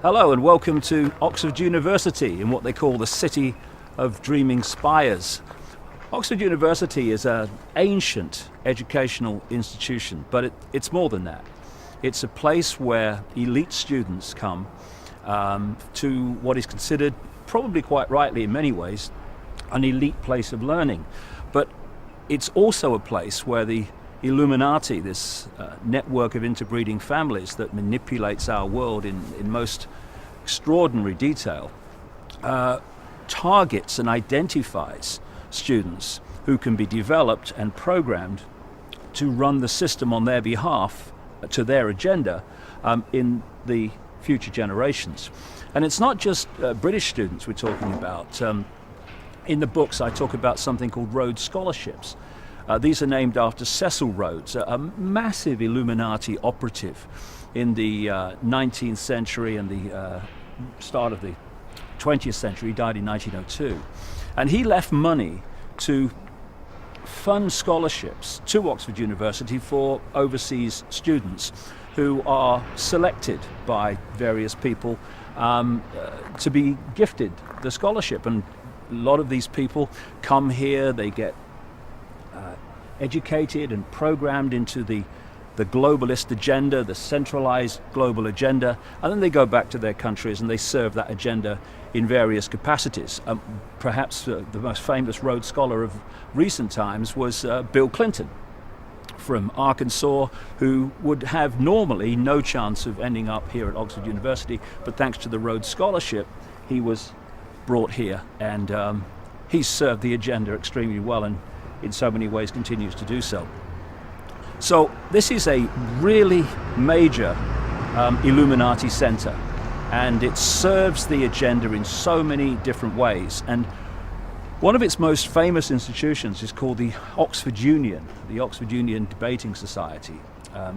Hello and welcome to Oxford University in what they call the City of Dreaming Spires. Oxford University is an ancient educational institution, but it's more than that. It's a place where elite students come to what is considered, probably quite rightly in many ways, an elite place of learning. But it's also a place where the Illuminati, this network of interbreeding families that manipulates our world in most extraordinary detail, targets and identifies students who can be developed and programmed to run the system on their behalf to their agenda in the future generations. And it's not just British students we're talking about. In the books I talk about something called Rhodes Scholarships. These are named after Cecil Rhodes, a massive Illuminati operative in the 19th century and the start of the 20th century. He died in 1902. And he left money to fund scholarships to Oxford University for overseas students who are selected by various people to be gifted the scholarship. And a lot of these people come here, they get educated and programmed into the globalist agenda, the centralized global agenda, and then they go back to their countries and they serve that agenda in various capacities. Perhaps the most famous Rhodes Scholar of recent times was Bill Clinton from Arkansas, who would have normally no chance of ending up here at Oxford University, but thanks to the Rhodes Scholarship, he was brought here, and he's served the agenda extremely well and in so many ways continues to do so. So this is a really major Illuminati center, and it serves the agenda in so many different ways. And one of its most famous institutions is called the Oxford Union, the Oxford Union Debating Society.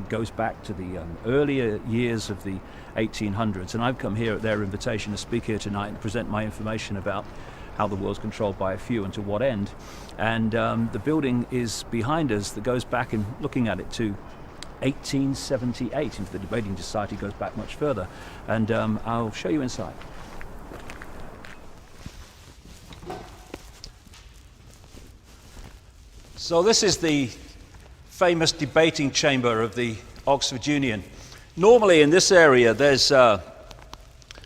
Goes back to the earlier years of the 1800s, and I've come here at their invitation to speak here tonight and present my information about how the world's controlled by a few and to what end. And the building is behind us that goes back, and looking at it, to 1878. Into the Debating Society goes back much further, and I'll show you inside. So this is the famous debating chamber of the Oxford Union. Normally in this area there's a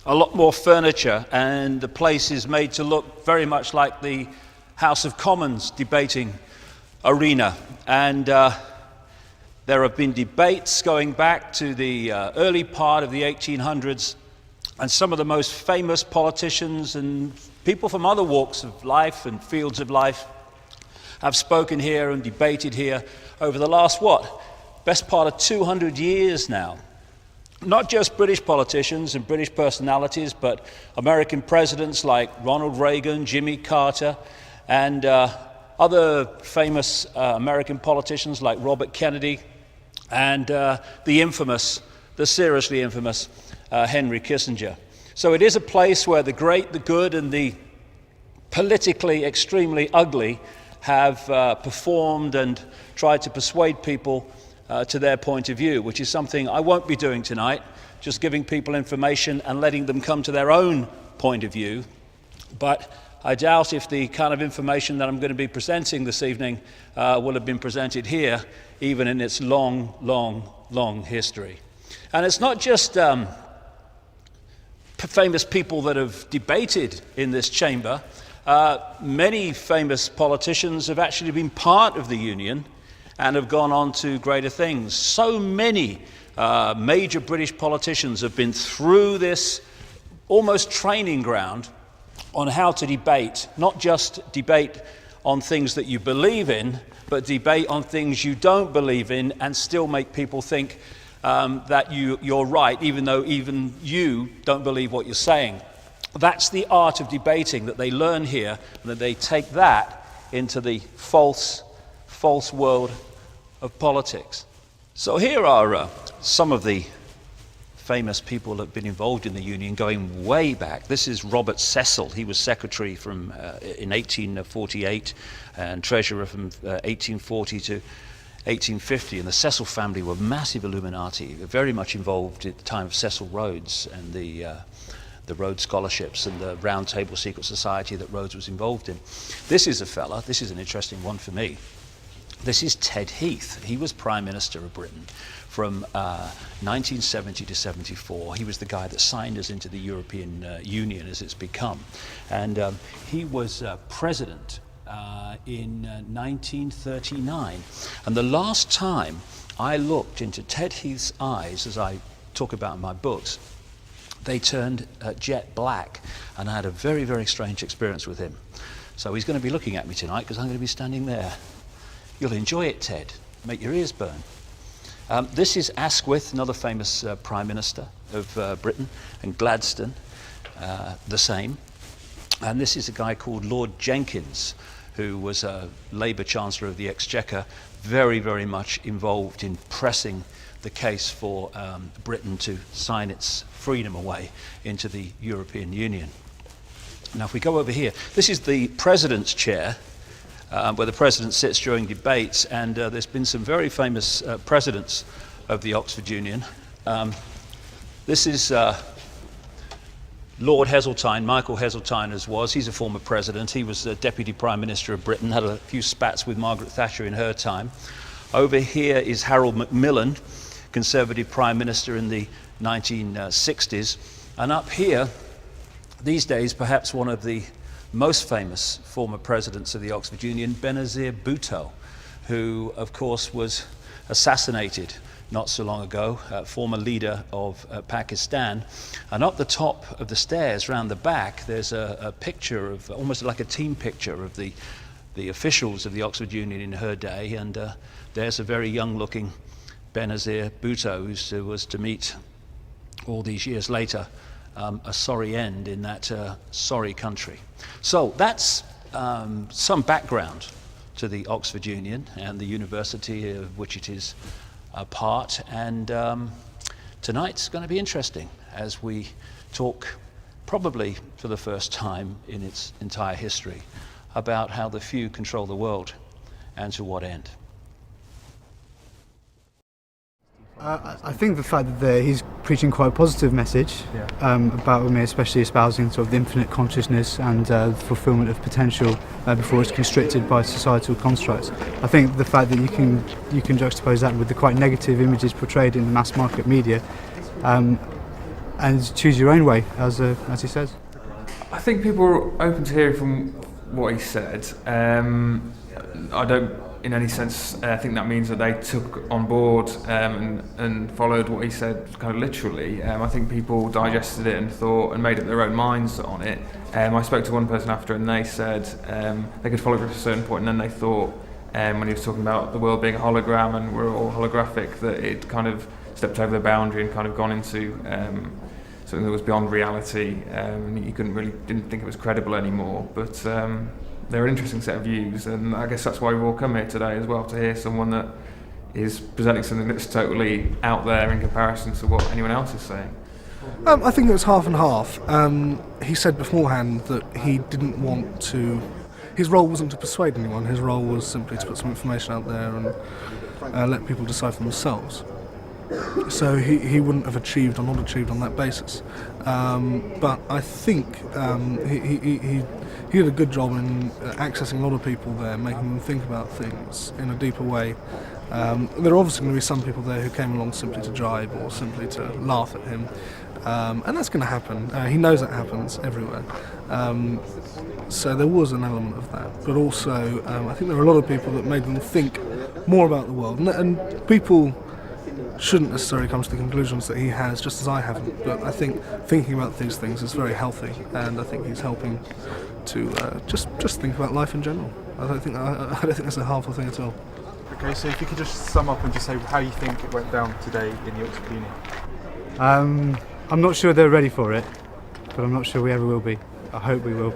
lot more furniture, and the place is made to look very much like the House of Commons debating arena. And there have been debates going back to the early part of the 1800s, and some of the most famous politicians and people from other walks of life and fields of life have spoken here and debated here over the last, best part of 200 years now. Not just British politicians and British personalities, but American presidents like Ronald Reagan, Jimmy Carter, and other famous American politicians like Robert Kennedy, and the seriously infamous Henry Kissinger. So it is a place where the great, the good, and the politically extremely ugly have performed and tried to persuade people to their point of view, which is something I won't be doing tonight, just giving people information and letting them come to their own point of view. But I doubt if the kind of information that I'm going to be presenting this evening will have been presented here, even in its long, long, long history. And it's not just famous people that have debated in this chamber. Many famous politicians have actually been part of the Union and have gone on to greater things. So many major British politicians have been through this almost training ground on how to debate, not just debate on things that you believe in, but debate on things you don't believe in and still make people think that you're right, even though even you don't believe what you're saying. That's the art of debating that they learn here, and that they take that into the false world of politics. So here are some of the famous people that have been involved in the Union going way back. This is Robert Cecil. He was secretary in 1848 and treasurer from 1840 to 1850, and the Cecil family were massive Illuminati, very much involved at the time of Cecil Rhodes and the Rhodes Scholarships and the Round Table Secret Society that Rhodes was involved in. This is a fella, this is an interesting one for me. This is Ted Heath. He was Prime Minister of Britain from 1970 to 74. He was the guy that signed us into the European Union as it's become. And he was president in 1939. And the last time I looked into Ted Heath's eyes, as I talk about in my books, they turned jet black, and I had a very, very strange experience with him. So he's going to be looking at me tonight because I'm going to be standing there. You'll enjoy it, Ted. Make your ears burn. This is Asquith, another famous Prime Minister of Britain, and Gladstone, the same. And this is a guy called Lord Jenkins, who was a Labour Chancellor of the Exchequer, very, very much involved in pressing the case for Britain to sign its freedom away into the European Union. Now, if we go over here, this is the President's chair, where the President sits during debates, and there's been some very famous presidents of the Oxford Union. This is Lord Heseltine, Michael Heseltine as was. He's a former president. He was Deputy Prime Minister of Britain, had a few spats with Margaret Thatcher in her time. Over here is Harold Macmillan, Conservative Prime Minister in the 1960s. And up here, these days, perhaps one of the most famous former presidents of the Oxford Union, Benazir Bhutto, who, of course, was assassinated not so long ago, former leader of Pakistan. And up the top of the stairs, round the back, there's a picture of, almost like a team picture of the officials of the Oxford Union in her day, and there's a very young-looking Benazir Bhutto who was to meet, all these years later, a sorry end in that sorry country. So that's some background to the Oxford Union and the university of which it is a part. And tonight's going to be interesting as we talk, probably for the first time in its entire history, about how the few control the world and to what end. I think the fact that he's preaching quite a positive message about women, especially espousing sort of the infinite consciousness and the fulfilment of potential before it's constricted by societal constructs. I think the fact that you can juxtapose that with the quite negative images portrayed in the mass market media, and choose your own way, as he says. I think people are open to hearing from what he said. I don't, in any sense, think that means that they took on board and followed what he said kind of literally. I think people digested it and thought and made up their own minds on it. I spoke to one person after, and they said they could follow it to a certain point, and then they thought, when he was talking about the world being a hologram and we're all holographic, that it kind of stepped over the boundary and kind of gone into something that was beyond reality. And you didn't think it was credible anymore. But they're an interesting set of views, and I guess that's why we've all come here today as well, to hear someone that is presenting something that's totally out there in comparison to what anyone else is saying. I think it was half and half. He said beforehand that he didn't want to... His role wasn't to persuade anyone, his role was simply to put some information out there and let people decide for themselves. So he wouldn't have achieved or not achieved on that basis. But I think he did a good job in accessing a lot of people there, making them think about things in a deeper way. There are obviously going to be some people there who came along simply to jibe or simply to laugh at him. And that's going to happen. He knows that happens everywhere. So there was an element of that. But also, I think there are a lot of people that made them think more about the world. And people shouldn't necessarily come to the conclusions that he has, just as I haven't. But I think thinking about these things is very healthy, and I think he's helping to just think about life in general. I don't think that's a harmful thing at all. Okay, so if you could just sum up and just say how you think it went down today in the Oxford Union. I'm not sure they're ready for it, but I'm not sure we ever will be. I hope we will.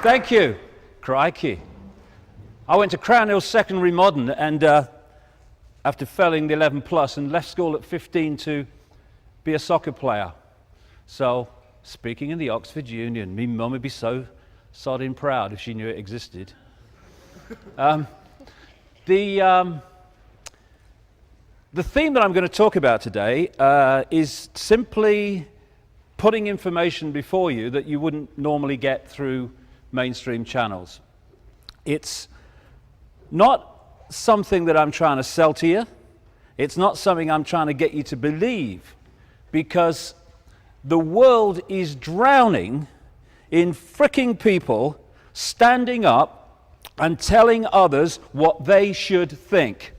Thank you. Crikey. I went to Crown Hill Secondary Modern and after failing the 11 plus and left school at 15 to be a soccer player. So, speaking in the Oxford Union, me mum would be so sodding proud if she knew it existed. The theme that I'm going to talk about today is simply putting information before you that you wouldn't normally get through mainstream channels. It's not something that I'm trying to sell to you. It's not something I'm trying to get you to believe, because the world is drowning in fricking people standing up and telling others what they should think.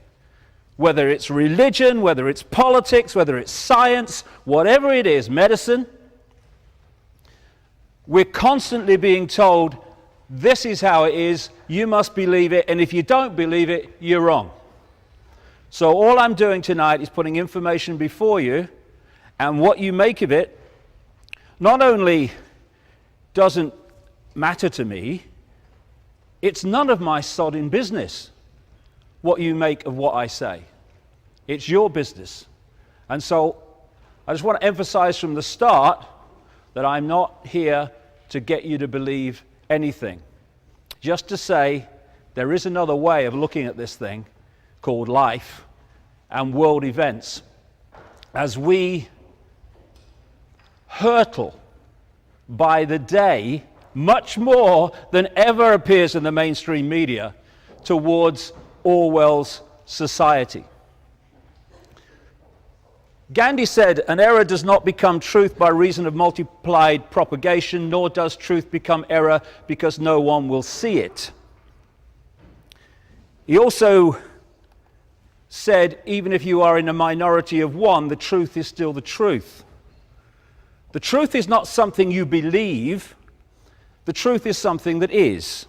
Whether it's religion, whether it's politics, whether it's science, whatever it is, medicine, we're constantly being told, this is how it is, you must believe it, and if you don't believe it, you're wrong. So all I'm doing tonight is putting information before you, and what you make of it not only doesn't matter to me, it's none of my sodding business what you make of what I say. It's your business. And so I just want to emphasize from the start that I'm not here to get you to believe anything. Just to say there is another way of looking at this thing called life and world events as we hurtle by the day much more than ever appears in the mainstream media towards Orwell's society. Gandhi said, an error does not become truth by reason of multiplied propagation, nor does truth become error because no one will see it. He also said, even if you are in a minority of one, the truth is still the truth. The truth is not something you believe, the truth is something that is.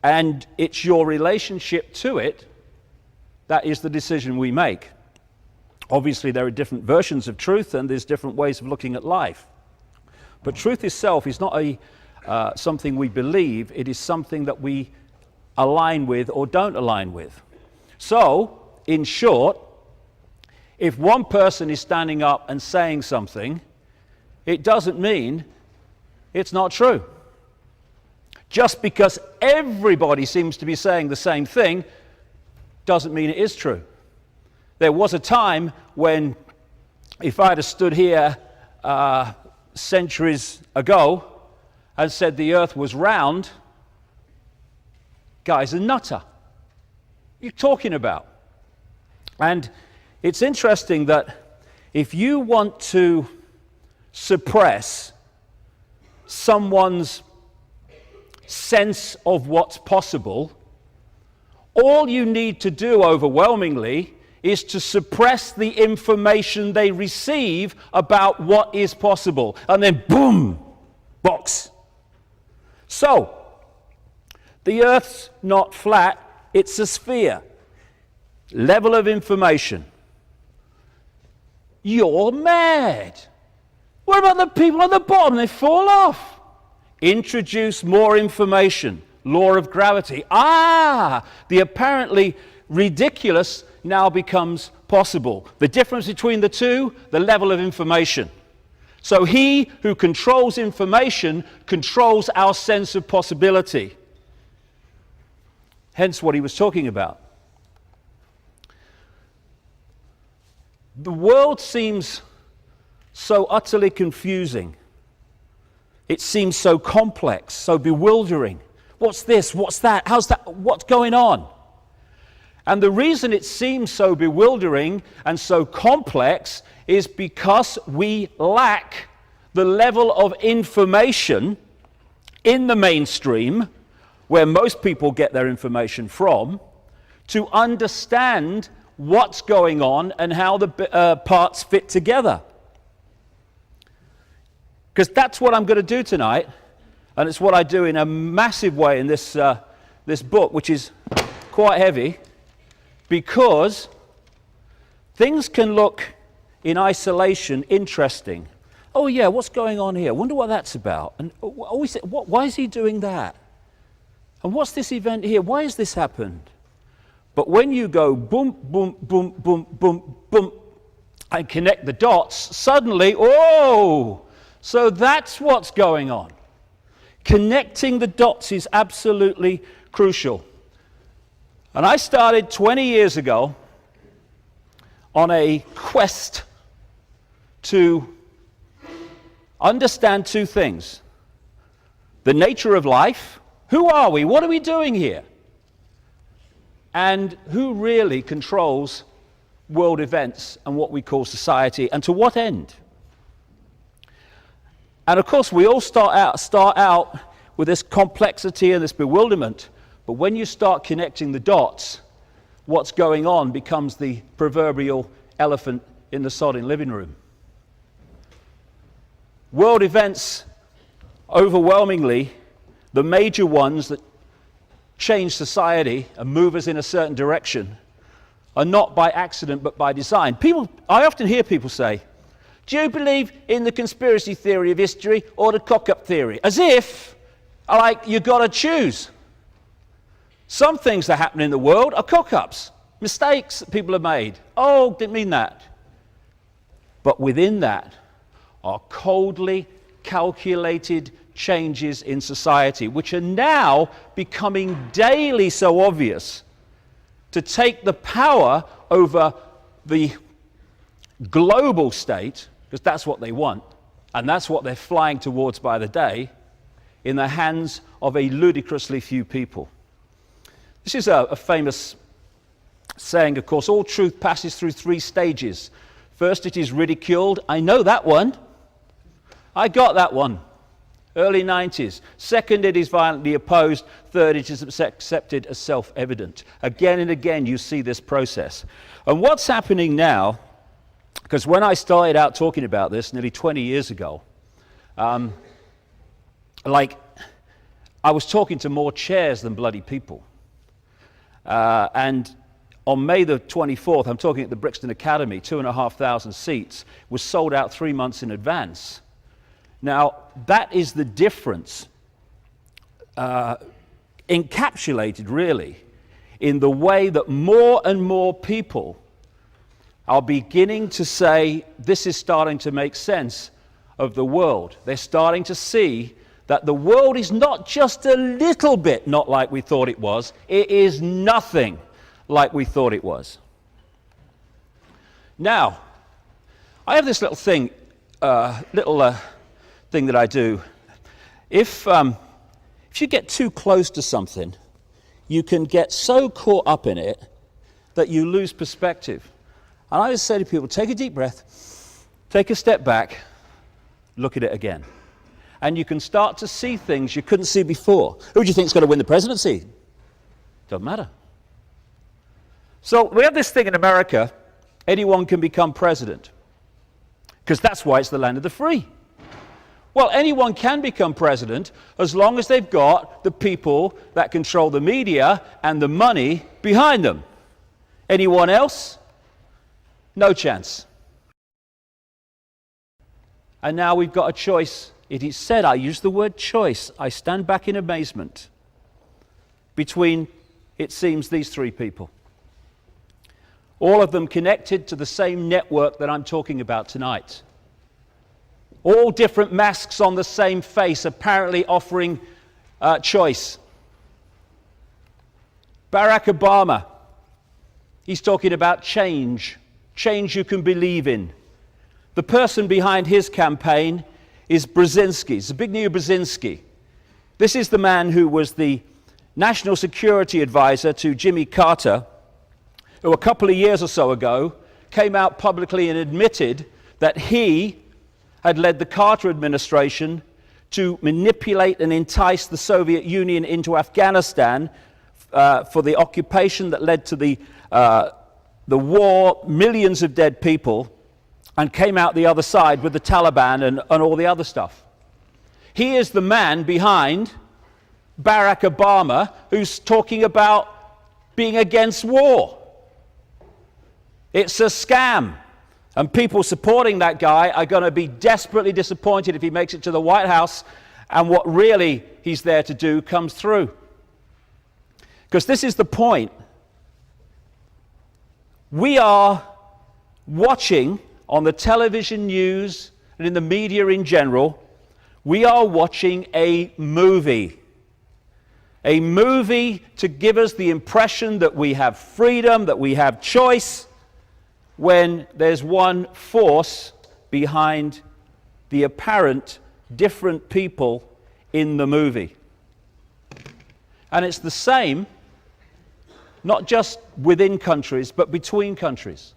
And it's your relationship to it that is the decision we make. Obviously, there are different versions of truth, and there's different ways of looking at life. But truth itself is not something we believe, it is something that we align with or don't align with. So, in short, if one person is standing up and saying something, it doesn't mean it's not true. Just because everybody seems to be saying the same thing doesn't mean it is true. There was a time when, if I'd have stood here centuries ago and said the earth was round, guy's a nutter. What are you talking about? And it's interesting that if you want to suppress someone's sense of what's possible, all you need to do overwhelmingly is to suppress the information they receive about what is possible. And then boom, box. So, the earth's not flat, it's a sphere. Level of information. You're mad. What about the people at the bottom? They fall off. Introduce more information. Law of gravity. The apparently ridiculous now becomes possible. The difference between the two, the level of information. So he who controls information controls our sense of possibility. Hence what he was talking about. The world seems so utterly confusing. It seems so complex, so bewildering. What's this? What's that? How's that? What's going on? And the reason it seems so bewildering and so complex is because we lack the level of information in the mainstream, where most people get their information from, to understand what's going on and how the parts fit together. Because that's what I'm going to do tonight, and it's what I do in a massive way in this book, which is quite heavy, because things can look in isolation interesting, Oh yeah, what's going on here? Wonder what that's about. And always, why is he doing that? And what's this event here? Why has this happened? But when you go boom, boom, boom, boom, boom, boom, and connect the dots, suddenly, oh, so that's what's going on. Connecting the dots is absolutely crucial. And I started 20 years ago on a quest to understand two things. The nature of life. Who are we? What are we doing here? And who really controls world events and what we call society, and to what end? And of course, we all start out with this complexity and this bewilderment, but when you start connecting the dots, what's going on becomes the proverbial elephant in the sodding living room. World events, overwhelmingly, the major ones that change society and move us in a certain direction, are not by accident but by design. I often hear people say, do you believe in the conspiracy theory of history or the cock-up theory? As if, like, you've got to choose. Some things that happen in the world are cock-ups, mistakes that people have made. Oh, didn't mean that. But within that are coldly calculated changes in society, which are now becoming daily so obvious, to take the power over the global state, because that's what they want, and that's what they're flying towards by the day, in the hands of a ludicrously few people. This is a famous saying, of course. All truth passes through three stages. First, it is ridiculed. I know that one. I got that one. Early 90s. Second, it is violently opposed. Third, it is accepted as self-evident. Again and again, you see this process. And what's happening now, because when I started out talking about this nearly 20 years ago, I was talking to more chairs than bloody people. And on May the 24th, I'm talking at the Brixton Academy, 2,500 seats, was sold out 3 months in advance. Now, that is the difference, encapsulated really, in the way that more and more people are beginning to say, this is starting to make sense of the world. They're starting to see that the world is not just a little bit not like we thought it was, it is nothing like we thought it was. Now, I have this little thing, thing that I do. If you get too close to something, you can get so caught up in it that you lose perspective. And I just say to people, take a deep breath, take a step back, look at it again. And you can start to see things you couldn't see before. Who do you think is going to win the presidency? Doesn't matter. So we have this thing in America, anyone can become president, because that's why it's the land of the free. Well, anyone can become president as long as they've got the people that control the media and the money behind them. Anyone else? No chance. And now we've got a choice. It is said, I use the word choice, I stand back in amazement, between, it seems, these three people. All of them connected to the same network that I'm talking about tonight. All different masks on the same face, apparently offering choice. Barack Obama, he's talking about change you can believe in. The person behind his campaign is Brzezinski. It's Zbigniew Brzezinski. This is the man who was the national security advisor to Jimmy Carter, who a couple of years or so ago came out publicly and admitted that he had led the Carter administration to manipulate and entice the Soviet Union into Afghanistan for the occupation that led to the war, millions of dead people, and came out the other side with the Taliban and all the other stuff. He is the man behind Barack Obama, who's talking about being against war. It's a scam. And people supporting that guy are going to be desperately disappointed if he makes it to the White House and what really he's there to do comes through. Because this is the point. We are watching on the television news and in the media in general, we are watching a movie. A movie to give us the impression that we have freedom, that we have choice, when there's one force behind the apparent different people in the movie. And it's the same, not just within countries, but between countries,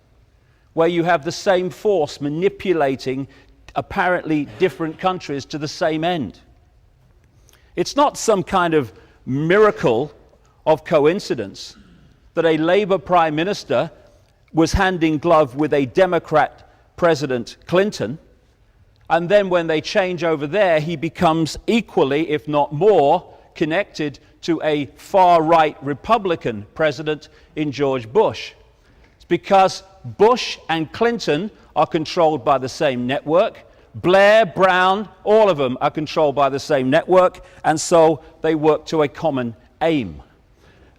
where you have the same force manipulating apparently different countries to the same end. It's not some kind of miracle of coincidence that a Labour Prime Minister was hand in glove with a Democrat President Clinton, and then when they change over there, he becomes equally, if not more, connected to a far-right Republican president in George Bush. It's because Bush and Clinton are controlled by the same network. Blair, Brown, all of them are controlled by the same network, and so they work to a common aim.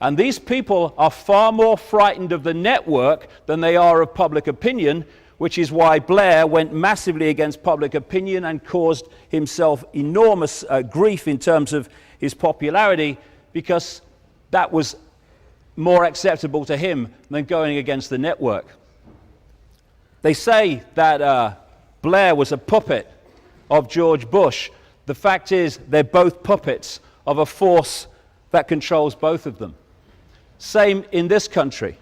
And these people are far more frightened of the network than they are of public opinion, which is why Blair went massively against public opinion and caused himself enormous grief in terms of his popularity, because that was more acceptable to him than going against the network. They say that Blair was a puppet of George Bush. The fact is, they're both puppets of a force that controls both of them. Same in this country.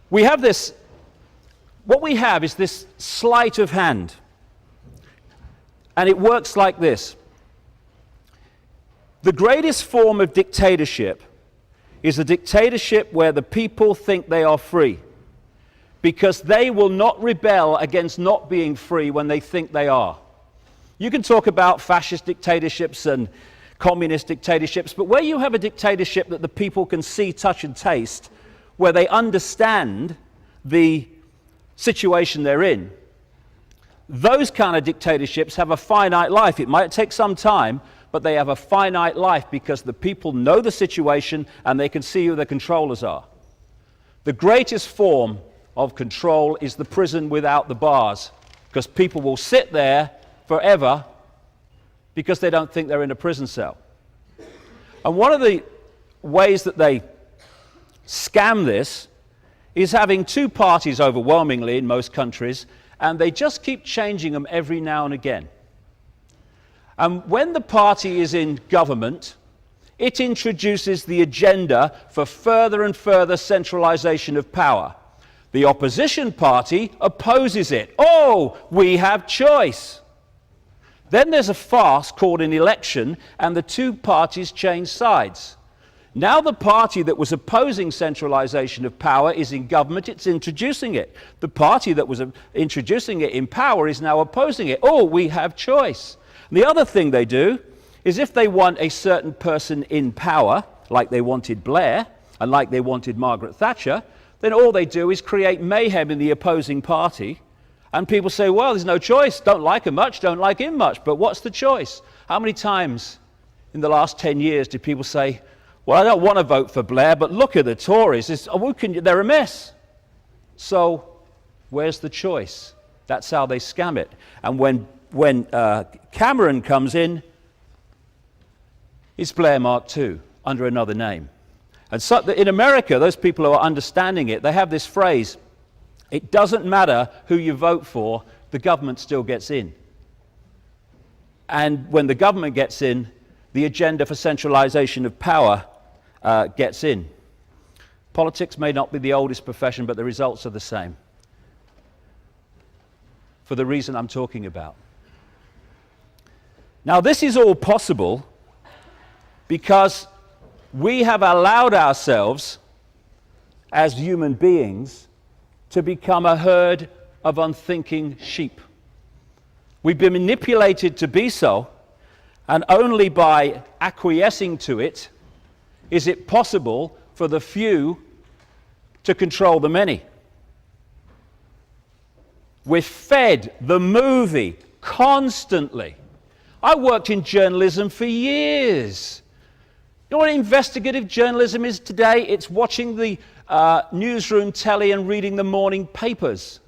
We have this, what we have is this sleight of hand. And it works like this. The greatest form of dictatorship is a dictatorship where the people think they are free, because they will not rebel against not being free when they think they are. You can talk about fascist dictatorships and communist dictatorships, but where you have a dictatorship that the people can see, touch, and taste, where they understand the situation they're in, those kind of dictatorships have a finite life. It might take some time, but they have a finite life because the people know the situation and they can see who the controllers are. The greatest form of control is the prison without the bars, because people will sit there forever because they don't think they're in a prison cell. And one of the ways that they scam this is having two parties overwhelmingly in most countries, and they just keep changing them every now and again. And when the party is in government, it introduces the agenda for further and further centralization of power. The opposition party opposes it. Oh, we have choice. Then there's a farce called an election, and the two parties change sides. Now the party that was opposing centralization of power is in government, it's introducing it. The party that was introducing it in power is now opposing it. Oh, we have choice. And the other thing they do is if they want a certain person in power, like they wanted Blair and like they wanted Margaret Thatcher, then all they do is create mayhem in the opposing party. And people say, well, there's no choice. Don't like her much, don't like him much. But what's the choice? How many times in the last 10 years did people say, well, I don't want to vote for Blair, but look at the Tories. They're a mess. So where's the choice? That's how they scam it. And when Cameron comes in, it's Blair Mark II under another name. And so in America, those people who are understanding it, they have this phrase, it doesn't matter who you vote for, the government still gets in. And when the government gets in, the agenda for centralization of power gets in. Politics may not be the oldest profession, but the results are the same, for the reason I'm talking about. Now, this is all possible because we have allowed ourselves as human beings to become a herd of unthinking sheep. We've been manipulated to be so, and only by acquiescing to it is it possible for the few to control the many. We're fed the movie constantly. I worked in journalism for years. You know what investigative journalism is today? It's watching the newsroom telly and reading the morning papers.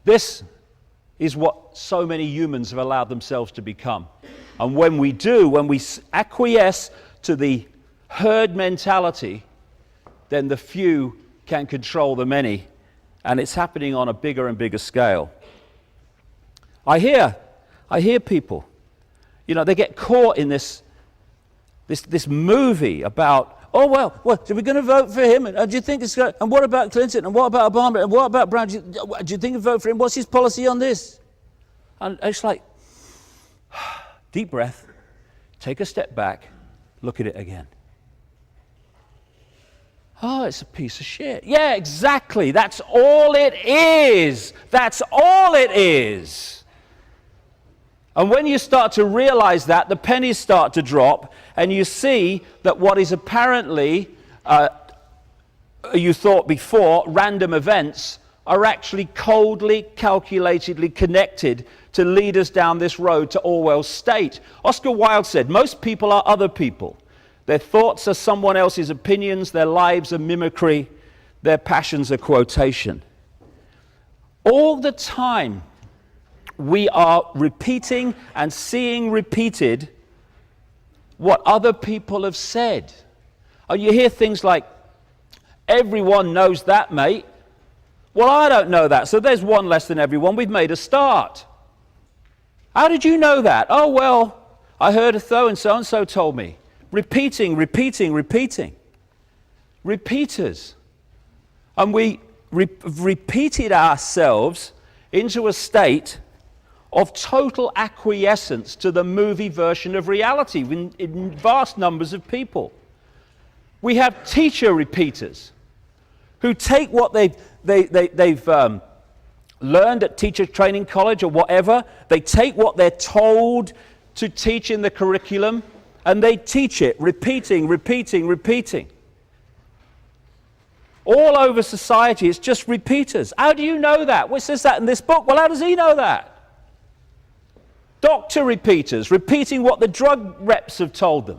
This is what so many humans have allowed themselves to become. And when we do, when we acquiesce to the herd mentality, then the few can control the many. And it's happening on a bigger and bigger scale. I hear people, you know, they get caught in this movie about, oh, well, are we going to vote for him? And do you think it's going? And what about Clinton? And what about Obama? And what about Brown? Do you think of vote for him? What's his policy on this? And it's like, deep breath, take a step back, look at it again. Oh, it's a piece of shit. Yeah, exactly. That's all it is. That's all it is. And when you start to realize that, the pennies start to drop, and you see that what is apparently, you thought before, random events are actually coldly, calculatedly connected to lead us down this road to Orwell's state. Oscar Wilde said, most people are other people. Their thoughts are someone else's opinions, their lives are mimicry, their passions are quotation. All the time, we are repeating and seeing repeated what other people have said. And you hear things like, everyone knows that, mate. Well, I don't know that, so there's one less than everyone. We've made a start. How did you know that? Oh, well, I heard a so-and-so told me. Repeating. Repeaters. And we repeated ourselves into a state of total acquiescence to the movie version of reality in vast numbers of people. We have teacher repeaters who take what they've learned at teacher training college or whatever, they take what they're told to teach in the curriculum, and they teach it, repeating. All over society, it's just repeaters. How do you know that? Well, it says that in this book. Well, how does he know that? Doctor repeaters, repeating what the drug reps have told them.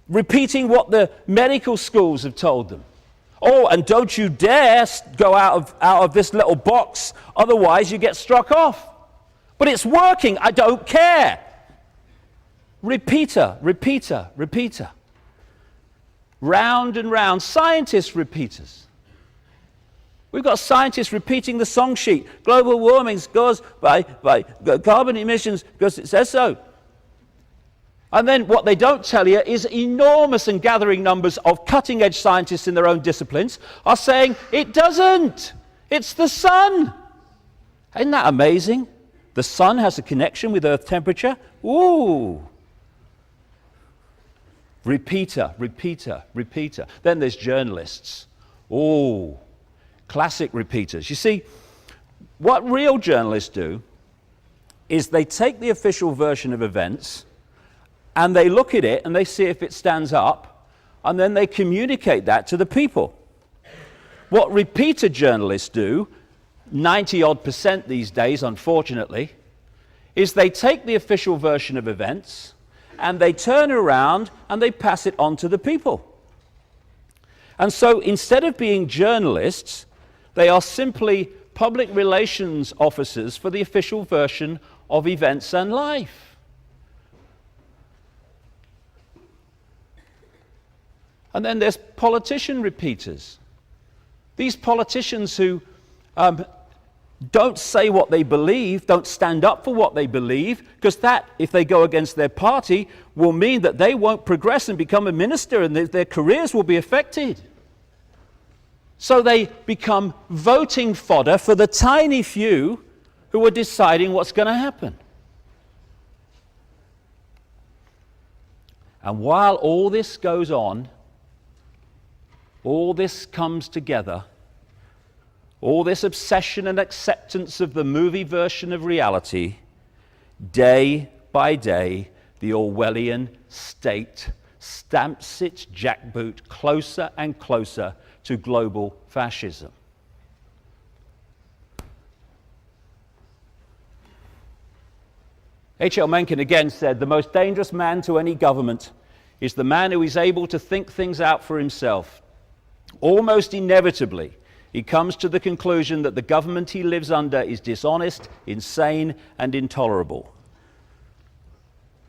Repeating what the medical schools have told them. Oh, and don't you dare go out of this little box, otherwise you get struck off. But it's working, I don't care. Repeater. Round and round. Scientists repeaters. We've got scientists repeating the song sheet. Global warming goes by carbon emissions because it says so. And then what they don't tell you is enormous and gathering numbers of cutting-edge scientists in their own disciplines are saying, it doesn't. It's the sun. Isn't that amazing? The sun has a connection with Earth temperature. Ooh. Repeater. Then there's journalists. Oh, classic repeaters. You see, what real journalists do is they take the official version of events and they look at it and they see if it stands up, and then they communicate that to the people. What repeater journalists do, 90-odd% these days, unfortunately, is they take the official version of events and they turn around and they pass it on to the people. And so instead of being journalists, they are simply public relations officers for the official version of events and life. And then there's politician repeaters. These politicians who don't say what they believe, don't stand up for what they believe, because that, if they go against their party, will mean that they won't progress and become a minister, and their careers will be affected. So they become voting fodder for the tiny few who are deciding what's going to happen. And while all this goes on, all this comes together, all this obsession and acceptance of the movie version of reality, day by day, the Orwellian state stamps its jackboot closer and closer to global fascism. H.L. Mencken again said, "The most dangerous man to any government is the man who is able to think things out for himself. Almost inevitably, he comes to the conclusion that the government he lives under is dishonest, insane, and intolerable."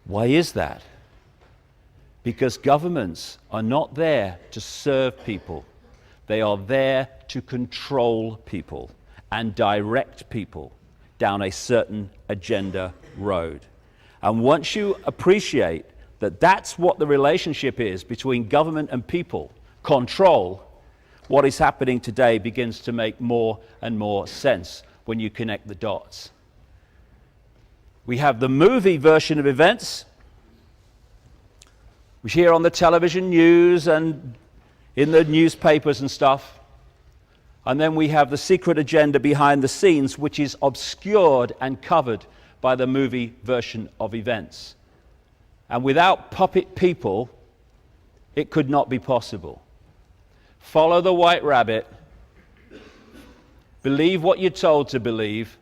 Why is that? Because governments are not there to serve people. They are there to control people and direct people down a certain agenda road. And once you appreciate that that's what the relationship is between government and people, control, what is happening today begins to make more and more sense when you connect the dots. We have the movie version of events, which hear on the television news and in the newspapers and stuff. And then we have the secret agenda behind the scenes, which is obscured and covered by the movie version of events. And without puppet people, it could not be possible. Follow the white rabbit, believe what you're told to believe,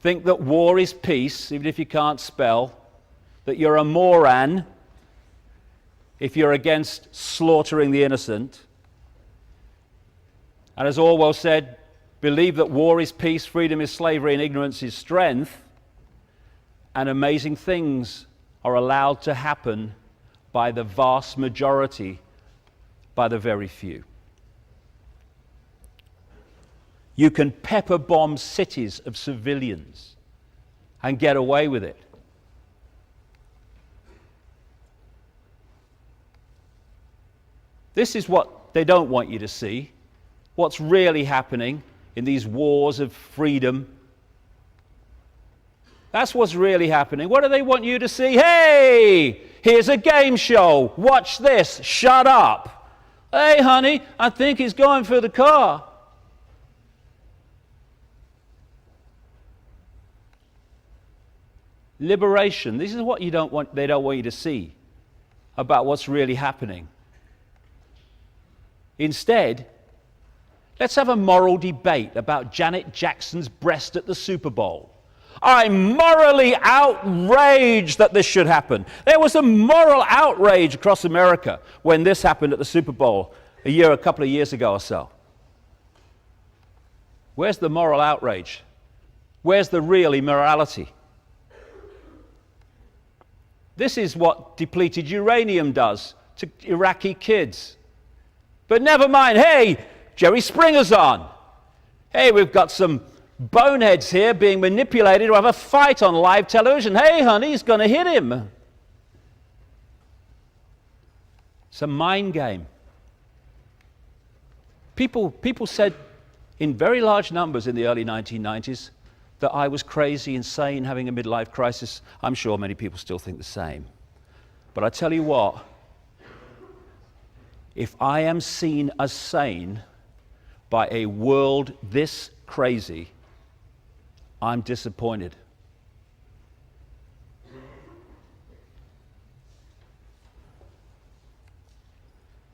think that war is peace, even if you can't spell, that you're a moron if you're against slaughtering the innocent. And as Orwell said, believe that war is peace, freedom is slavery, and ignorance is strength, and amazing things are allowed to happen by the vast majority, by the very few. You can pepper bomb cities of civilians and get away with it. This is what they don't want you to see, what's really happening in these wars of freedom. That's what's really happening. What do they want you to see? Hey, here's a game show. Watch this. Shut up. Hey, honey, I think he's going for the car. Liberation. This is what they don't want you to see about what's really happening. Instead, let's have a moral debate about Janet Jackson's breast at the Super Bowl. I'm morally outraged that this should happen. There was a moral outrage across America when this happened at the Super Bowl a couple of years ago or so. Where's the moral outrage? Where's the real immorality? This is what depleted uranium does to Iraqi kids. But never mind, hey, Jerry Springer's on. Hey, we've got some boneheads here being manipulated to have a fight on live television. Hey, honey, he's going to hit him. It's a mind game. People said in very large numbers in the early 1990s that I was crazy, insane, having a midlife crisis. I'm sure many people still think the same. But I tell you what, if I am seen as sane by a world this crazy, I'm disappointed.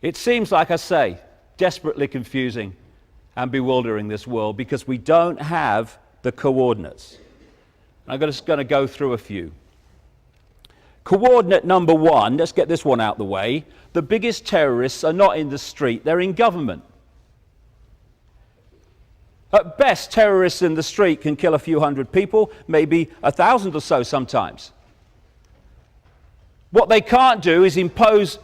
It seems, like I say, desperately confusing and bewildering, this world, because we don't have the coordinates. I'm just going to go through a few. Coordinate number one, let's get this one out of the way. The biggest terrorists are not in the street, they're in government. At best, terrorists in the street can kill a few hundred people, maybe 1,000 or so sometimes. What they can't do is impose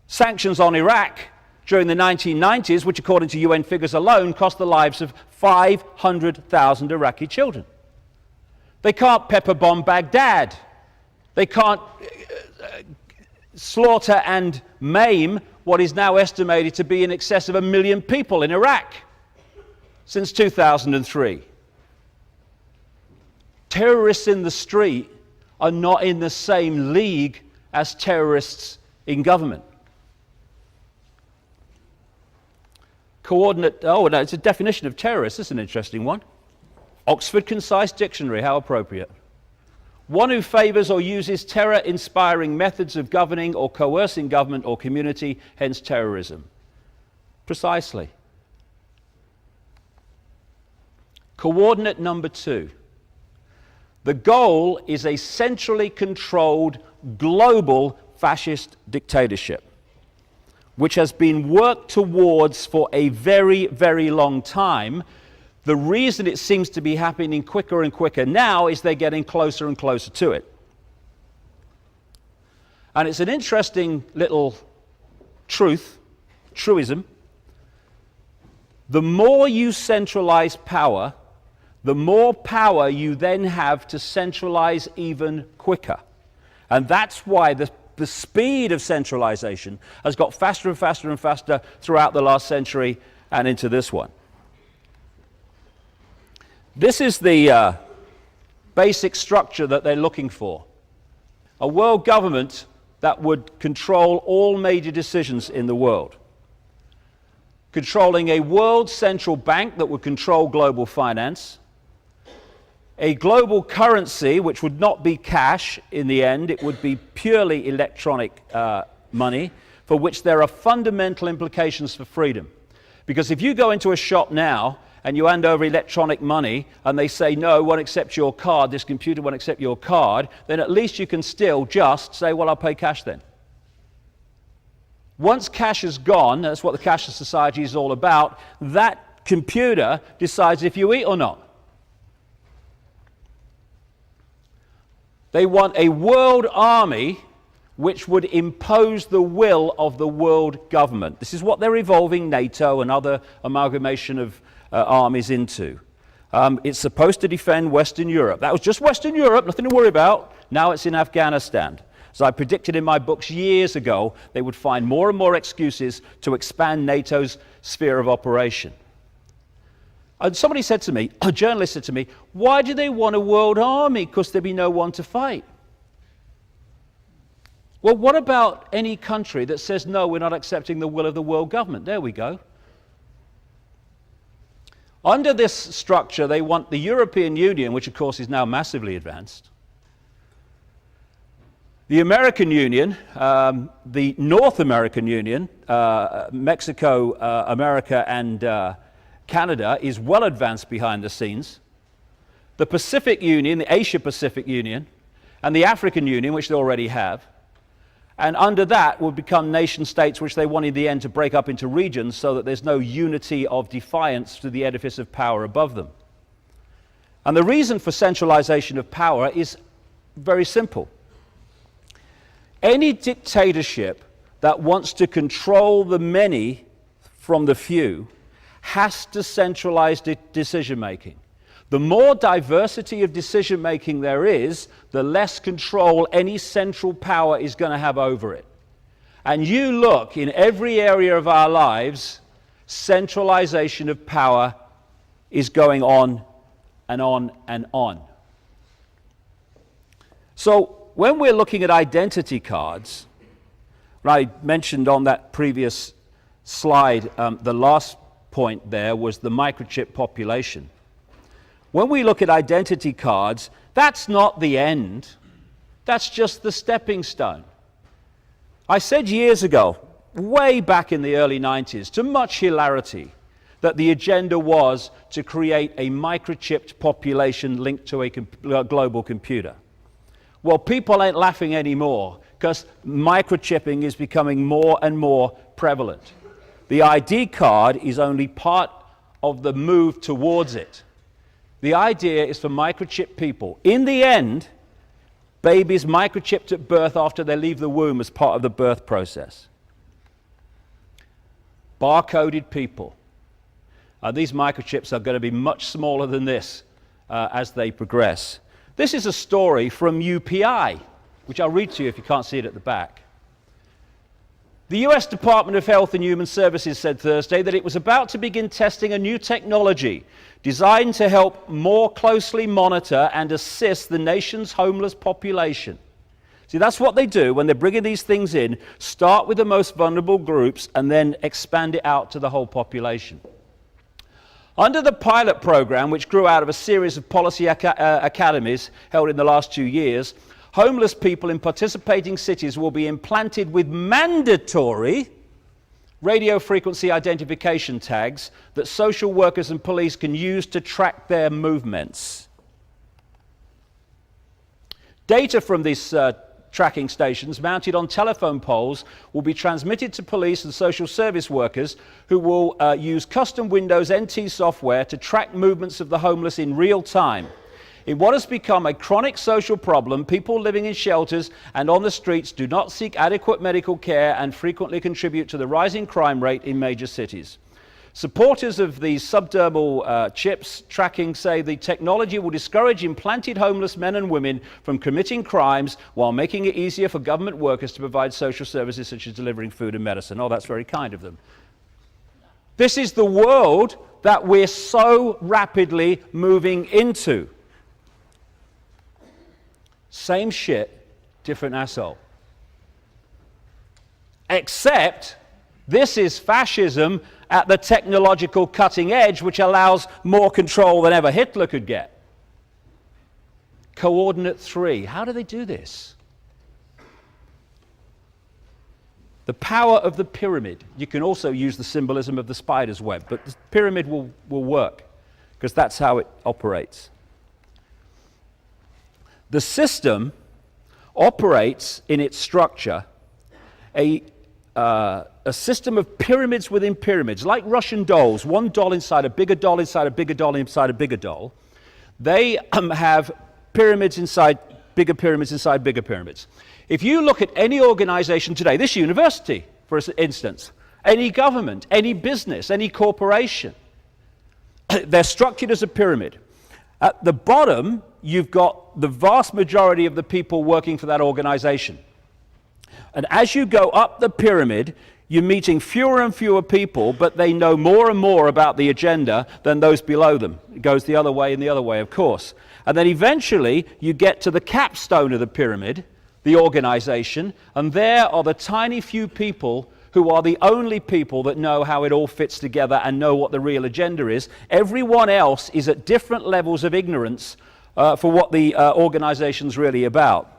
sanctions on Iraq during the 1990s, which according to UN figures alone cost the lives of 500,000 Iraqi children. They can't pepper bomb Baghdad. They can't slaughter and maim what is now estimated to be in excess of 1 million people in Iraq since 2003. Terrorists in the street are not in the same league as terrorists in government. Coordinate, oh no, it's a definition of terrorist. This is an interesting one. Oxford Concise Dictionary, how appropriate. One who favors or uses terror-inspiring methods of governing or coercing government or community, hence terrorism. Precisely. Coordinate number 2. The goal is a centrally controlled global fascist dictatorship, which has been worked towards for a very, very long time. The reason it seems to be happening quicker and quicker now is they're getting closer and closer to it. And it's an interesting little truism. The more you centralize power, the more power you then have to centralize even quicker. And that's why the speed of centralization has got faster and faster and faster throughout the last century and into this one. This is the basic structure that they're looking for. A world government that would control all major decisions in the world. Controlling a world central bank that would control global finance. A global currency which would not be cash in the end, it would be purely electronic money, for which there are fundamental implications for freedom. Because if you go into a shop now and you hand over electronic money and they say, no, won't accept your card, this computer won't accept your card, then at least you can still just say, well, I'll pay cash then. Once cash is gone, that's what the cashless society is all about, that computer decides if you eat or not. They want a world army which would impose the will of the world government. This is what they're evolving NATO and other amalgamation of armies into. It's supposed to defend Western Europe. That was just Western Europe, nothing to worry about. Now it's in Afghanistan. As I predicted in my books years ago, they would find more and more excuses to expand NATO's sphere of operation. And somebody said to me, a journalist said to me, why do they want a world army? Because there'd be no one to fight. Well, what about any country that says, no, we're not accepting the will of the world government? There we go. Under this structure, they want the European Union, which of course is now massively advanced, the American Union, the North American Union, Mexico, America, and Canada is well advanced behind the scenes. The Pacific Union, the Asia-Pacific Union, and the African Union, which they already have. And under that would become nation states which they want in the end to break up into regions so that there's no unity of defiance to the edifice of power above them. And the reason for centralization of power is very simple. Any dictatorship that wants to control the many from the few has to centralize decision-making. The more diversity of decision-making there is, the less control any central power is going to have over it. And you look in every area of our lives, centralization of power is going on and on and on. So when we're looking at identity cards, I mentioned on that previous slide, the last point there was the microchip population. When we look at identity cards, that's not the end. That's just the stepping stone. I said years ago, way back in the early 90s, to much hilarity, that the agenda was to create a microchipped population linked to a global computer. Well, people ain't laughing anymore because microchipping is becoming more and more prevalent. The ID card is only part of the move towards it. The idea is for microchip people. In the end, babies microchipped at birth after they leave the womb as part of the birth process. Barcoded people. These microchips are going to be much smaller than this as they progress. This is a story from UPI, which I'll read to you if you can't see it at the back. The US Department of Health and Human Services said Thursday that it was about to begin testing a new technology designed to help more closely monitor and assist the nation's homeless population. See, that's what they do when they're bringing these things in. Start with the most vulnerable groups and then expand it out to the whole population. Under the pilot program, which grew out of a series of policy academies held in the last 2 years, homeless people in participating cities will be implanted with mandatory radio frequency identification tags that social workers and police can use to track their movements. Data from these tracking stations mounted on telephone poles will be transmitted to police and social service workers who will use custom Windows NT software to track movements of the homeless in real time. In what has become a chronic social problem, people living in shelters and on the streets do not seek adequate medical care and frequently contribute to the rising crime rate in major cities. Supporters of these subdermal chips tracking say the technology will discourage implanted homeless men and women from committing crimes while making it easier for government workers to provide social services such as delivering food and medicine. Oh, that's very kind of them. This is the world that we're so rapidly moving into. Same shit, different asshole. Except this is fascism at the technological cutting edge, which allows more control than ever Hitler could get. Coordinate 3. How do they do this? The power of the pyramid. You can also use the symbolism of the spider's web, but the pyramid will work because that's how it operates. The system operates in its structure a system of pyramids within pyramids, like Russian dolls, one doll inside a bigger doll, inside a bigger doll, inside a bigger doll. They have pyramids inside bigger pyramids, inside bigger pyramids. If you look at any organization today, this university, for instance, any government, any business, any corporation, they're structured as a pyramid. At the bottom, you've got the vast majority of the people working for that organization. And as you go up the pyramid, you're meeting fewer and fewer people, but they know more and more about the agenda than those below them. It goes the other way and the other way, of course. And then eventually, you get to the capstone of the pyramid, the organization, and there are the tiny few people who are the only people that know how it all fits together and know what the real agenda is. Everyone else is at different levels of ignorance for what the organization's really about.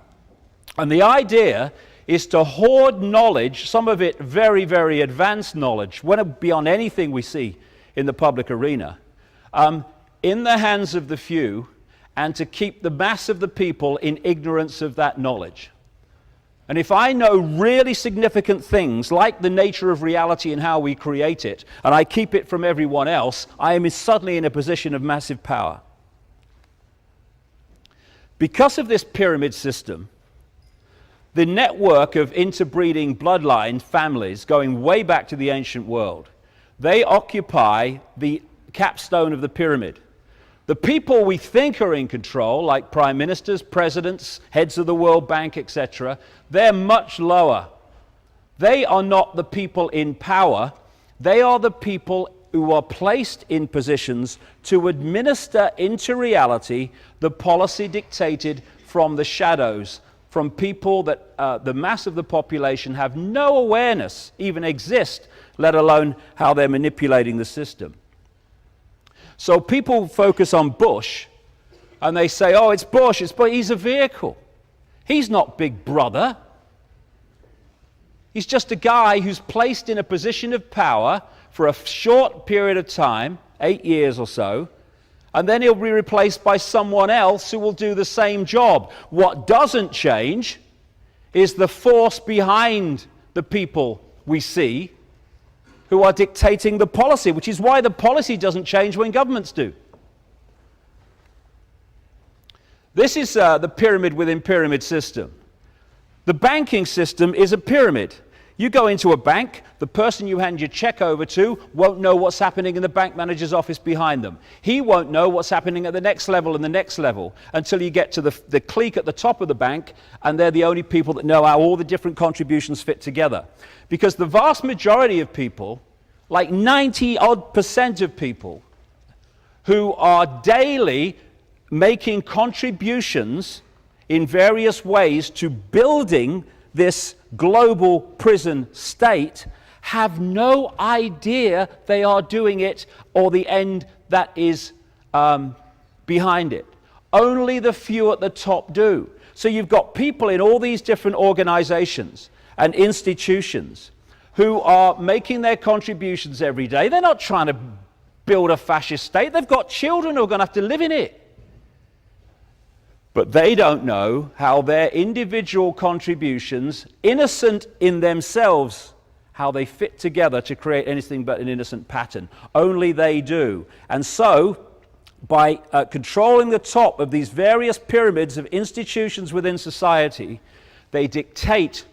And the idea is to hoard knowledge, some of it very, very advanced knowledge, well beyond anything we see in the public arena, in the hands of the few, and to keep the mass of the people in ignorance of that knowledge. And if I know really significant things, like the nature of reality and how we create it, and I keep it from everyone else, I am suddenly in a position of massive power. Because of this pyramid system, the network of interbreeding bloodline families going way back to the ancient world, they occupy the capstone of the pyramid. The people we think are in control, like prime ministers, presidents, heads of the World Bank, etc., they're much lower. They are not the people in power. They are the people who are placed in positions to administer into reality the policy dictated from the shadows, from people that the mass of the population have no awareness even exist, let alone how they're manipulating the system. So people focus on Bush, and they say, oh, it's Bush, he's a vehicle. He's not Big Brother. He's just a guy who's placed in a position of power for a short period of time, 8 years or so, and then he'll be replaced by someone else who will do the same job. What doesn't change is the force behind the people we see who are dictating the policy, which is why the policy doesn't change when governments do. This is the pyramid within pyramid system. The banking system is a pyramid. You go into a bank, the person you hand your check over to won't know what's happening in the bank manager's office behind them. He won't know what's happening at the next level and the next level until you get to the clique at the top of the bank, and they're the only people that know how all the different contributions fit together. Because the vast majority of people, like 90% of people, who are daily making contributions in various ways to building this global prison state, have no idea they are doing it or the end that is behind it. Only the few at the top do. So you've got people in all these different organizations and institutions who are making their contributions every day. They're not trying to build a fascist state. They've got children who are going to have to live in it. But they don't know how their individual contributions, innocent in themselves, how they fit together to create anything but an innocent pattern. Only they do. And so, by controlling the top of these various pyramids of institutions within society, they dictate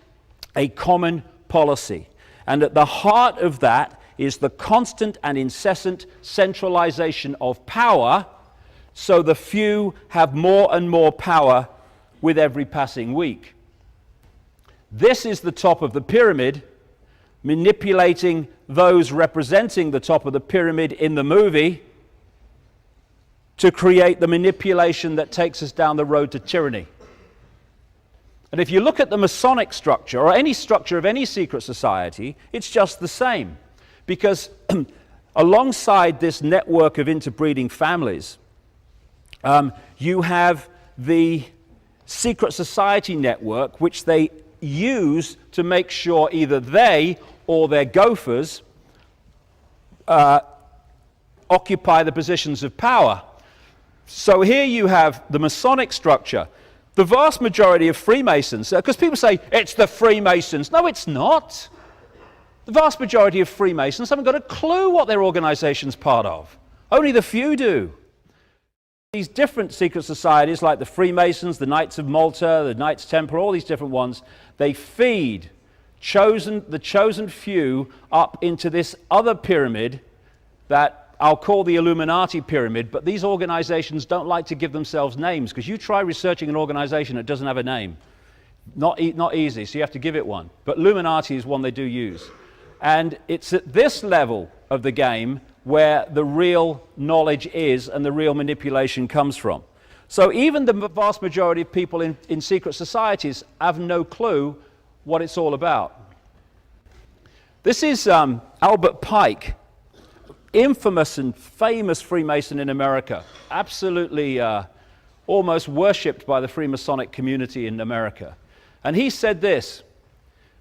a common policy. And at the heart of that is the constant and incessant centralization of power, so the few have more and more power with every passing week. This is the top of the pyramid, manipulating those representing the top of the pyramid in the movie to create the manipulation that takes us down the road to tyranny. And if you look at the Masonic structure, or any structure of any secret society, it's just the same. Because alongside this network of interbreeding families, you have the secret society network, which they use to make sure either they or their gophers occupy the positions of power. So here you have the Masonic structure. The vast majority of Freemasons, because people say, it's the Freemasons. No, it's not. The vast majority of Freemasons haven't got a clue what their organization's part of. Only the few do. These different secret societies, like the Freemasons, the Knights of Malta, the Knights Templar, all these different ones, they feed the chosen few up into this other pyramid that I'll call the Illuminati pyramid, but these organizations don't like to give themselves names, because you try researching an organization that doesn't have a name. Not easy, so you have to give it one. But Illuminati is one they do use. And it's at this level of the game where the real knowledge is and the real manipulation comes from. So even the vast majority of people in secret societies have no clue what it's all about. This is Albert Pike, infamous and famous Freemason in America, absolutely almost worshipped by the Freemasonic community in America. And he said this: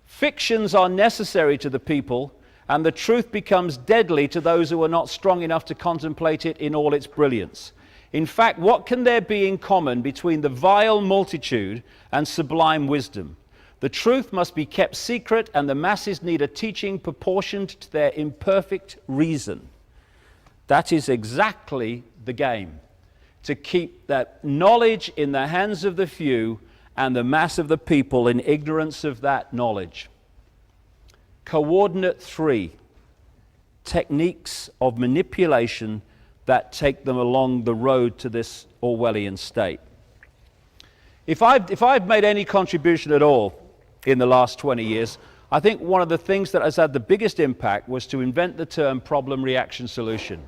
"Fictions are necessary to the people, and the truth becomes deadly to those who are not strong enough to contemplate it in all its brilliance. In fact, what can there be in common between the vile multitude and sublime wisdom? The truth must be kept secret, and the masses need a teaching proportioned to their imperfect reason." That is exactly the game, to keep that knowledge in the hands of the few and the mass of the people in ignorance of that knowledge. Coordinate 3, techniques of manipulation that take them along the road to this Orwellian state. If I've made any contribution at all in the last 20 years, I think one of the things that has had the biggest impact was to invent the term problem, reaction, solution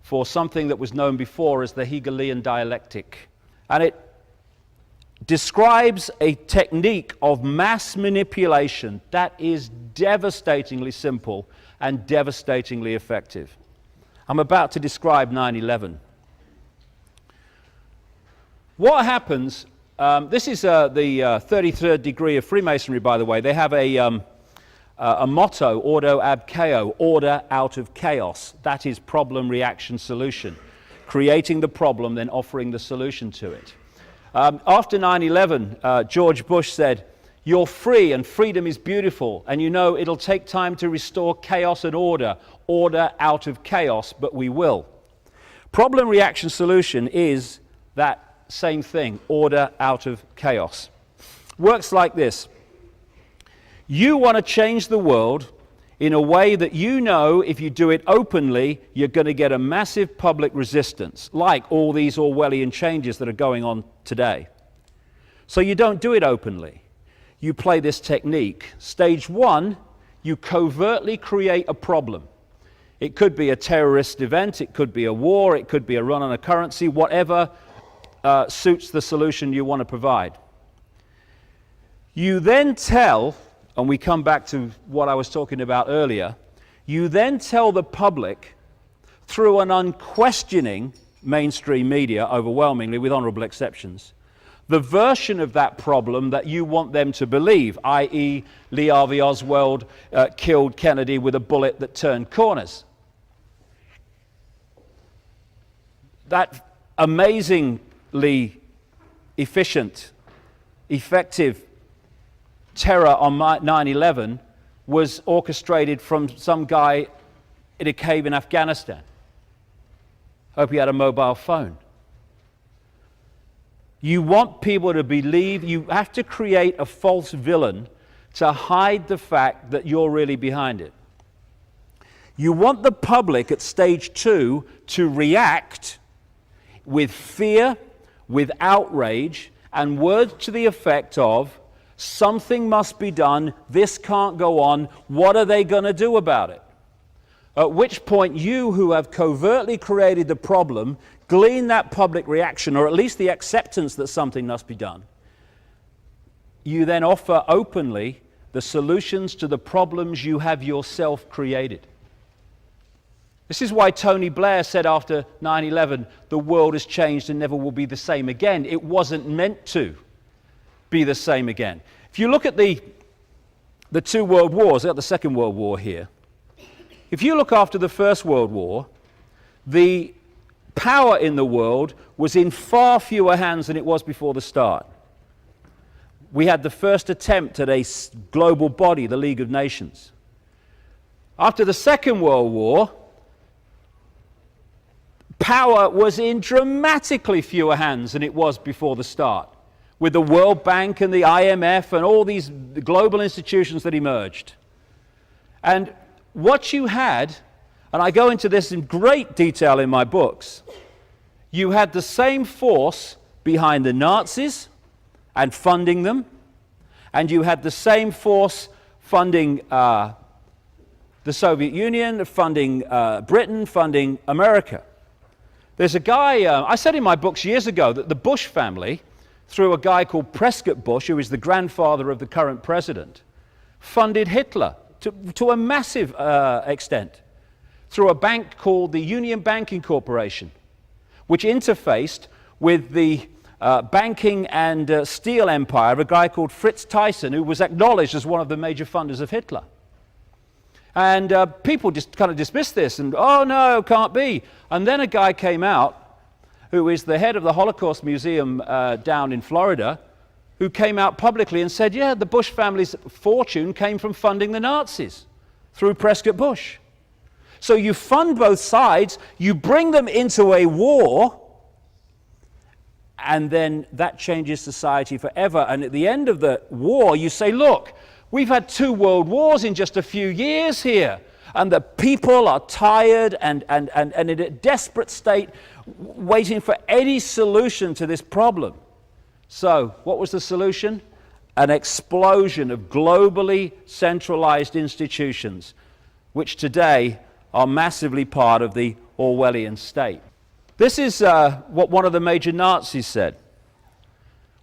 for something that was known before as the Hegelian dialectic. And it describes a technique of mass manipulation that is devastatingly simple and devastatingly effective. I'm about to describe 9/11. What happens, this is the 33rd degree of Freemasonry, by the way. They have a motto, ordo ab chaos, order out of chaos. That is problem, reaction, solution. Creating the problem, then offering the solution to it. After 9/11, George Bush said, "You're free and freedom is beautiful, and you know it'll take time to restore chaos and order out of chaos, but we will." Problem, reaction, solution is that same thing, order out of chaos. Works like this. You want to change the world in a way that you know if you do it openly, you're going to get a massive public resistance, like all these Orwellian changes that are going on today. So you don't do it openly. You play this technique. Stage 1, you covertly create a problem. It could be a terrorist event, it could be a war, it could be a run on a currency, whatever suits the solution you want to provide. You then tell, and we come back to what I was talking about earlier, you then tell the public through an unquestioning mainstream media, overwhelmingly with honorable exceptions, the version of that problem that you want them to believe, i.e. Lee Harvey Oswald killed Kennedy with a bullet that turned corners. That amazingly efficient, effective terror on 9/11 was orchestrated from some guy in a cave in Afghanistan. Hope he had a mobile phone. You want people to believe, you have to create a false villain to hide the fact that you're really behind it. You want the public at stage 2 to react with fear, with outrage, and words to the effect of, something must be done, this can't go on, what are they going to do about it? At which point you, who have covertly created the problem, glean that public reaction, or at least the acceptance that something must be done. You then offer openly the solutions to the problems you have yourself created. This is why Tony Blair said after 9/11, the world has changed and never will be the same again. It wasn't meant to be the same again. If you look at the two world wars, I've got the Second World War here. If you look after the First World War, the power in the world was in far fewer hands than it was before the start. We had the first attempt at a global body, the League of Nations. After the Second World War, power was in dramatically fewer hands than it was before the start, with the World Bank and the IMF and all these global institutions that emerged. And what you had, and I go into this in great detail in my books, you had the same force behind the Nazis and funding them, and you had the same force funding the Soviet Union, funding Britain, funding America. There's a guy, I said in my books years ago that the Bush family, through a guy called Prescott Bush, who is the grandfather of the current president, funded Hitler to a massive extent through a bank called the Union Banking Corporation, which interfaced with the banking and steel empire of a guy called Fritz Thyssen, who was acknowledged as one of the major funders of Hitler. And people just kind of dismissed this and, oh no, can't be. And then a guy came out who is the head of the Holocaust Museum down in Florida, who came out publicly and said, yeah, the Bush family's fortune came from funding the Nazis through Prescott Bush. So you fund both sides, you bring them into a war, and then that changes society forever. And at the end of the war, you say, look, we've had 2 world wars in just a few years here, and the people are tired and in a desperate state, waiting for any solution to this problem. So, what was the solution? An explosion of globally centralized institutions, which today are massively part of the Orwellian state. This is what one of the major Nazis said.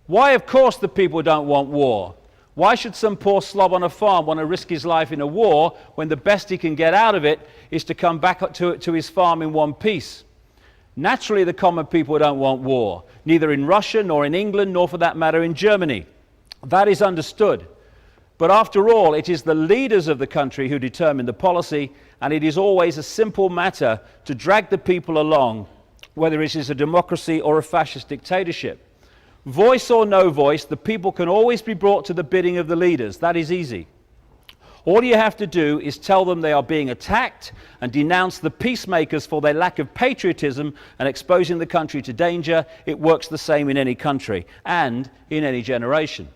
Why, of course, the people don't want war. Why should some poor slob on a farm want to risk his life in a war when the best he can get out of it is to come back to his farm in one piece? Naturally, the common people don't want war, neither in Russia, nor in England, nor for that matter in Germany. That is understood. But after all, it is the leaders of the country who determine the policy, and it is always a simple matter to drag the people along, whether it is a democracy or a fascist dictatorship. Voice or no voice, the people can always be brought to the bidding of the leaders. That is easy. All you have to do is tell them they are being attacked and denounce the peacemakers for their lack of patriotism and exposing the country to danger. It works the same in any country and in any generation.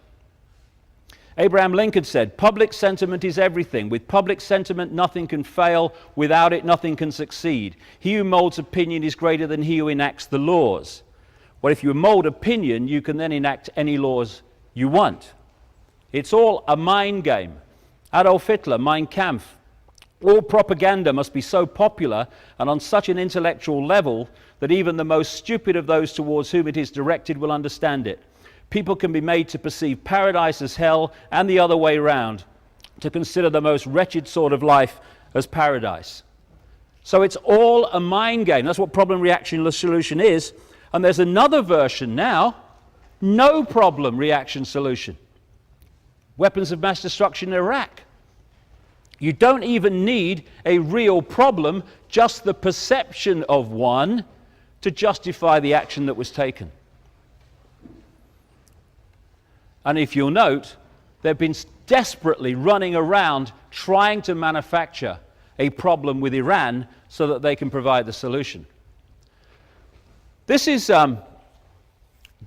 Abraham Lincoln said, public sentiment is everything. With public sentiment, nothing can fail. Without it, nothing can succeed. He who molds opinion is greater than he who enacts the laws. Well, if you mold opinion, you can then enact any laws you want. It's all a mind game. Adolf Hitler, Mein Kampf. All propaganda must be so popular and on such an intellectual level that even the most stupid of those towards whom it is directed will understand it. People can be made to perceive paradise as hell and the other way round, to consider the most wretched sort of life as paradise. So it's all a mind game. That's what problem reaction solution is. And there's another version now No problem reaction solution. Weapons of mass destruction in Iraq. You don't even need a real problem, just the perception of one to justify the action that was taken. And if you'll note, they've been desperately running around trying to manufacture a problem with Iran so that they can provide the solution. This is Donald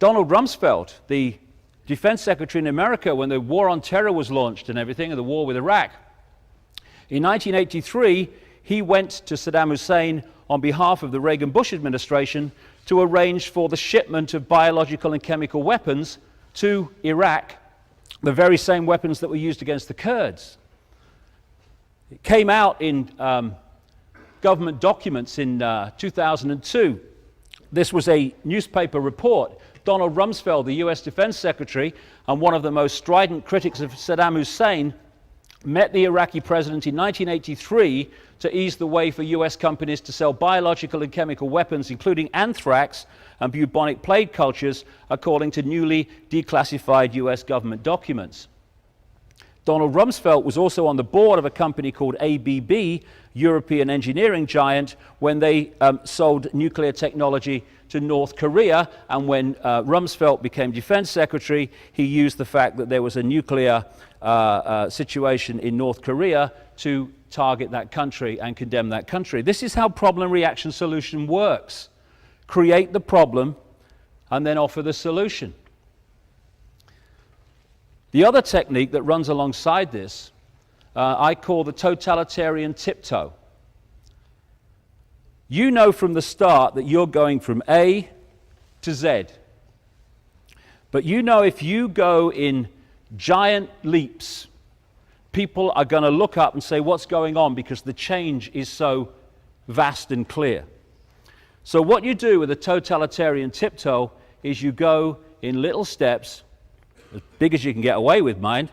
Rumsfeld, the Defense Secretary in America when the War on Terror was launched and everything, and the war with Iraq. In 1983, he went to Saddam Hussein on behalf of the Reagan-Bush administration to arrange for the shipment of biological and chemical weapons to Iraq, the very same weapons that were used against the Kurds. It came out in government documents in 2002. This was a newspaper report. Donald Rumsfeld, the US Defense Secretary and one of the most strident critics of Saddam Hussein, met the Iraqi president in 1983 to ease the way for US companies to sell biological and chemical weapons, including anthrax and bubonic plague cultures, according to newly declassified US government documents. Donald Rumsfeld was also on the board of a company called ABB, European engineering giant, when they sold nuclear technology to North Korea, and when Rumsfeld became defense secretary, he used the fact that there was a nuclear situation in North Korea to target that country and condemn that country. This is how problem reaction solution works. Create the problem and then offer the solution. The other technique that runs alongside this, I call the totalitarian tiptoe. You know from the start that you're going from A to Z. But you know if you go in giant leaps, people are going to look up and say, what's going on? Because the change is so vast and clear. So what you do with a totalitarian tiptoe is you go in little steps, as big as you can get away with, mind,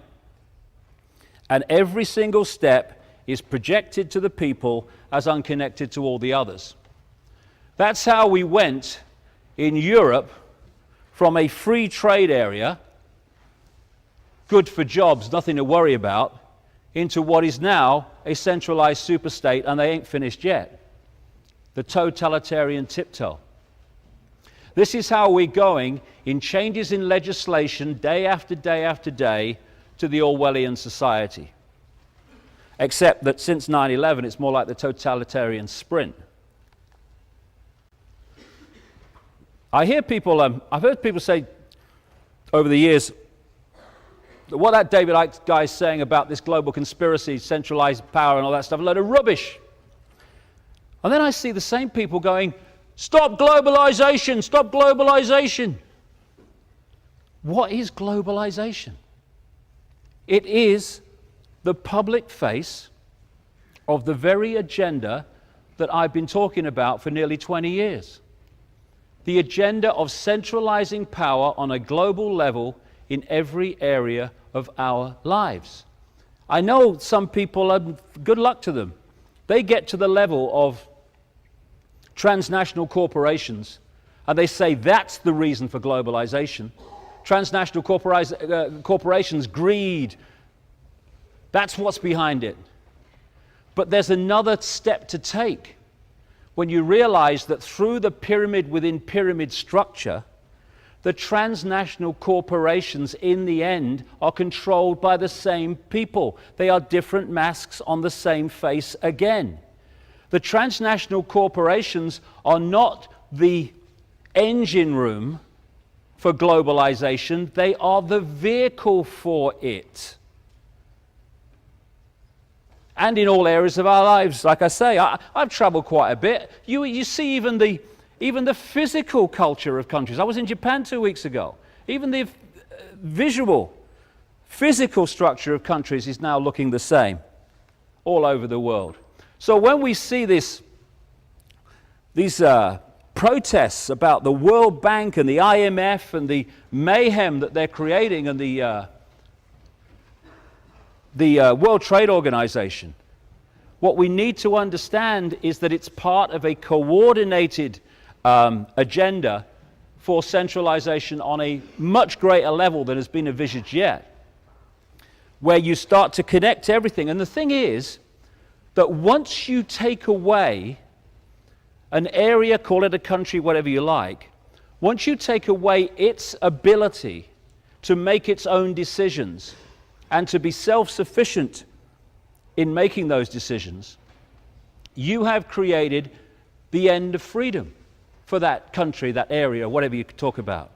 and every single step is projected to the people as unconnected to all the others. That's how we went in Europe from a free trade area, good for jobs, nothing to worry about, into what is now a centralized superstate, and they ain't finished yet. The totalitarian tiptoe. This is how we're going in changes in legislation day after day after day to the Orwellian society. Except that since 9/11, it's more like the totalitarian sprint. I've heard people say over the years, what that David Icke guy is saying about this global conspiracy, centralized power and all that stuff, a load of rubbish. And then I see the same people going, stop globalization, stop globalization. What is globalization? It is the public face of the very agenda that I've been talking about for nearly 20 years. The agenda of centralizing power on a global level in every area of our lives. I know some people, good luck to them. They get to the level of transnational corporations and they say that's the reason for globalization. Transnational corporations, greed, that's what's behind it. But there's another step to take when you realize that through the pyramid within pyramid structure, the transnational corporations in the end are controlled by the same people. They are different masks on the same face again. The transnational corporations are not the engine room for globalization, they are the vehicle for it. And in all areas of our lives, like I say, I've traveled quite a bit. You see even the physical culture of countries. I was in Japan 2 weeks ago. Even the visual, physical structure of countries is now looking the same all over the world. So when we see these protests about the World Bank and the IMF and the mayhem that they're creating and the World Trade Organization, what we need to understand is that it's part of a coordinated agenda for centralization on a much greater level than has been envisaged yet, where you start to connect everything. And the thing is that once you take away an area, call it a country, whatever you like, once you take away its ability to make its own decisions and to be self-sufficient in making those decisions, you have created the end of freedom for that country, that area, whatever you talk about.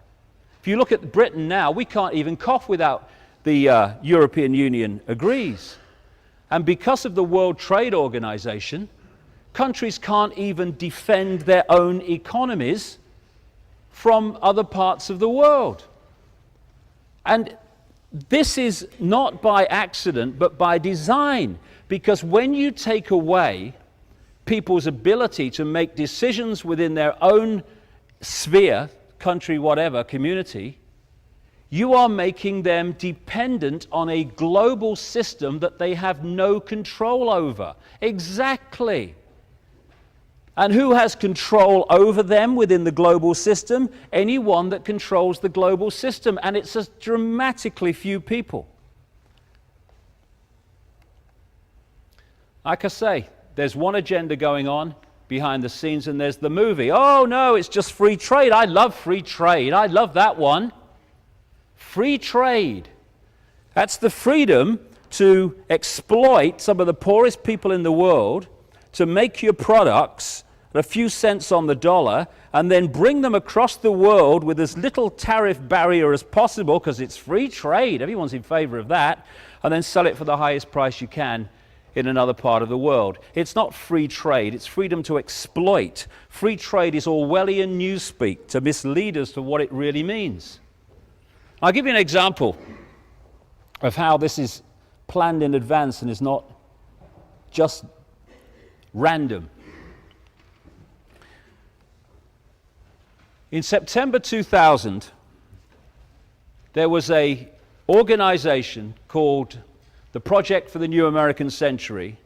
If you look at Britain now, we can't even cough without the European Union agrees. And because of the World Trade Organization, countries can't even defend their own economies from other parts of the world. And this is not by accident, but by design, because when you take away people's ability to make decisions within their own sphere, country, whatever, community, you are making them dependent on a global system that they have no control over. Exactly. And who has control over them within the global system? Anyone that controls the global system, and it's a dramatically few people. Like I say, there's one agenda going on behind the scenes, and there's the movie. Oh no, it's just free trade. I love free trade. I love that one. Free trade. That's the freedom to exploit some of the poorest people in the world, to make your products at a few cents on the dollar, and then bring them across the world with as little tariff barrier as possible, because it's free trade. Everyone's in favor of that. And then sell it for the highest price you can in another part of the world. It's not free trade, it's freedom to exploit. Free trade is Orwellian newspeak to mislead us to what it really means. I'll give you an example of how this is planned in advance and is not just random. In September 2000, there was an organization called the Project for the New American Century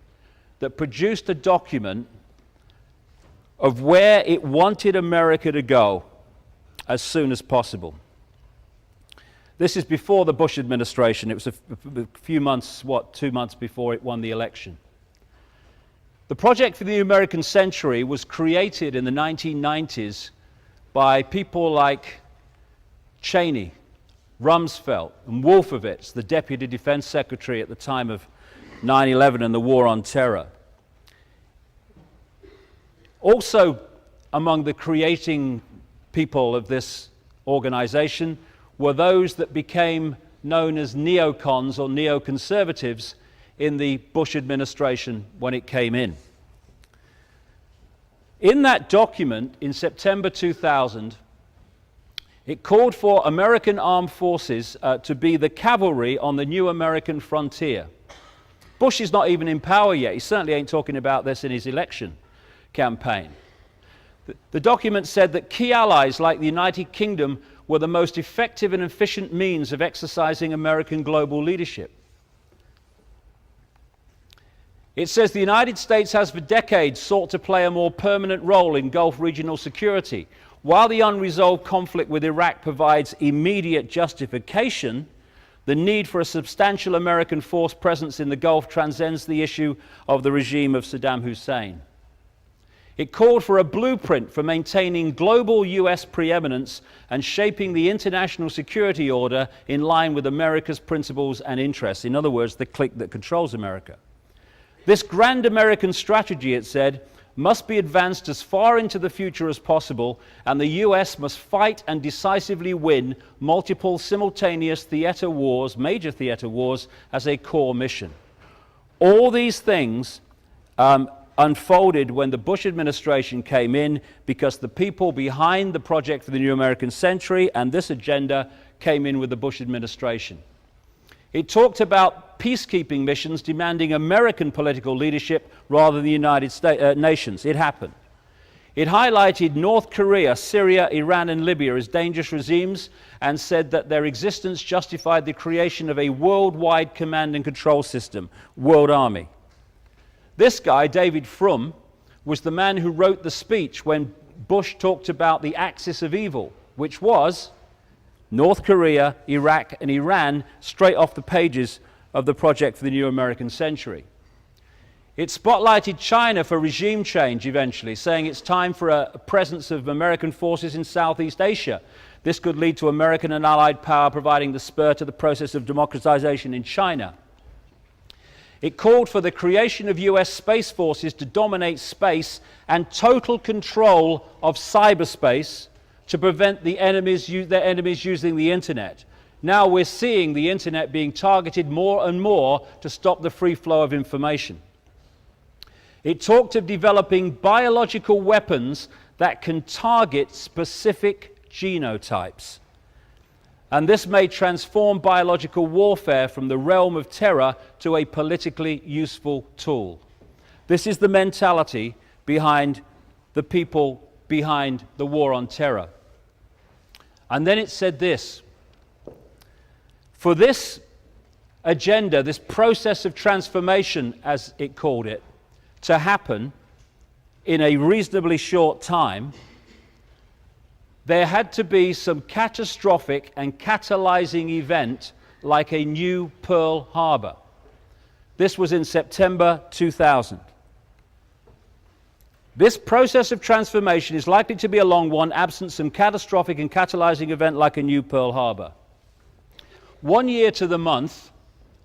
that produced a document of where it wanted America to go as soon as possible. This is before the Bush administration. It was a few months, 2 months before it won the election. The Project for the New American Century was created in the 1990s by people like Cheney, Rumsfeld, and Wolfowitz, the Deputy Defense Secretary at the time of 9/11 and the War on Terror. Also among the creating people of this organization were those that became known as neocons or neoconservatives in the Bush administration when it came in. In that document in September 2000, it called for American armed forces to be the cavalry on the new American frontier. Bush is not even in power yet. He certainly ain't talking about this in his election campaign. The document said that key allies like the United Kingdom were the most effective and efficient means of exercising American global leadership. It says the United States has for decades sought to play a more permanent role in Gulf regional security. While the unresolved conflict with Iraq provides immediate justification, the need for a substantial American force presence in the Gulf transcends the issue of the regime of Saddam Hussein. It called for a blueprint for maintaining global US preeminence and shaping the international security order in line with America's principles and interests. In other words, the clique that controls America. This grand American strategy, it said, must be advanced as far into the future as possible, and the US must fight and decisively win multiple simultaneous theater wars, major theater wars, as a core mission. All these things unfolded when the Bush administration came in, because the people behind the Project for the New American Century and this agenda came in with the Bush administration. It talked about peacekeeping missions demanding American political leadership rather than the United Nations. It happened. It highlighted North Korea, Syria, Iran, and Libya as dangerous regimes and said that their existence justified the creation of a worldwide command and control system, World Army. This guy, David Frum, was the man who wrote the speech when Bush talked about the axis of evil which was North Korea, Iraq, and Iran, straight off the pages of the Project for the New American Century. It spotlighted China for regime change eventually, saying it's time for a presence of American forces in Southeast Asia. This could lead to American and Allied power providing the spur to the process of democratization in China. It called for the creation of US space forces to dominate space and total control of cyberspace to prevent their enemies using the internet. Now we're seeing the internet being targeted more and more to stop the free flow of information. It talked of developing biological weapons that can target specific genotypes. And this may transform biological warfare from the realm of terror to a politically useful tool. This is the mentality behind the people behind the war on terror. And then it said this: for this agenda, this process of transformation, as it called it, to happen in a reasonably short time, there had to be some catastrophic and catalyzing event like a new Pearl Harbor. This was in September 2000. This process of transformation is likely to be a long one, absent some catastrophic and catalyzing event like a new Pearl Harbor. 1 year to the month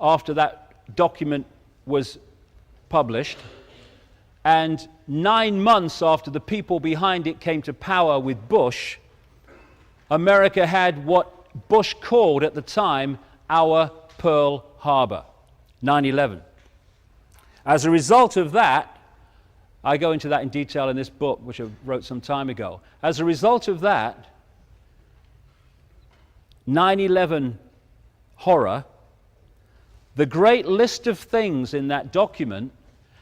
after that document was published, and 9 months after the people behind it came to power with Bush, America had what Bush called at the time our Pearl Harbor, 9/11. As a result of that, I go into that in detail in this book, which I wrote some time ago. As a result of that, 9/11 horror, the great list of things in that document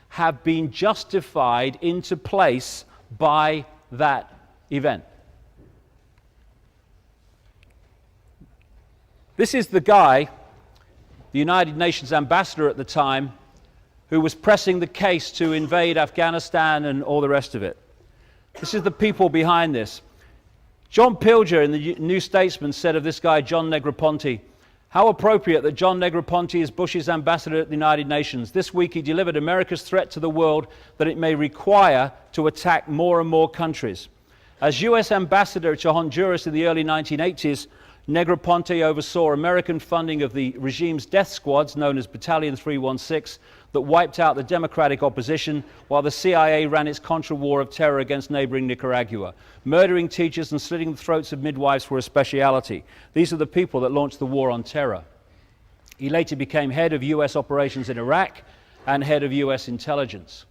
have been justified into place by that event. This is the guy, the United Nations ambassador at the time, who was pressing the case to invade Afghanistan and all the rest of it. This is the people behind this. John Pilger in the New Statesman said of this guy, John Negroponte, how appropriate that John Negroponte is Bush's ambassador at the United Nations. This week he delivered America's threat to the world that it may require to attack more and more countries. As US ambassador to Honduras in the early 1980s, Negroponte oversaw American funding of the regime's death squads, known as Battalion 316, that wiped out the democratic opposition, while the CIA ran its Contra war of terror against neighboring Nicaragua. Murdering teachers and slitting the throats of midwives were a speciality. These are the people that launched the war on terror. He later became head of US operations in Iraq and head of US intelligence.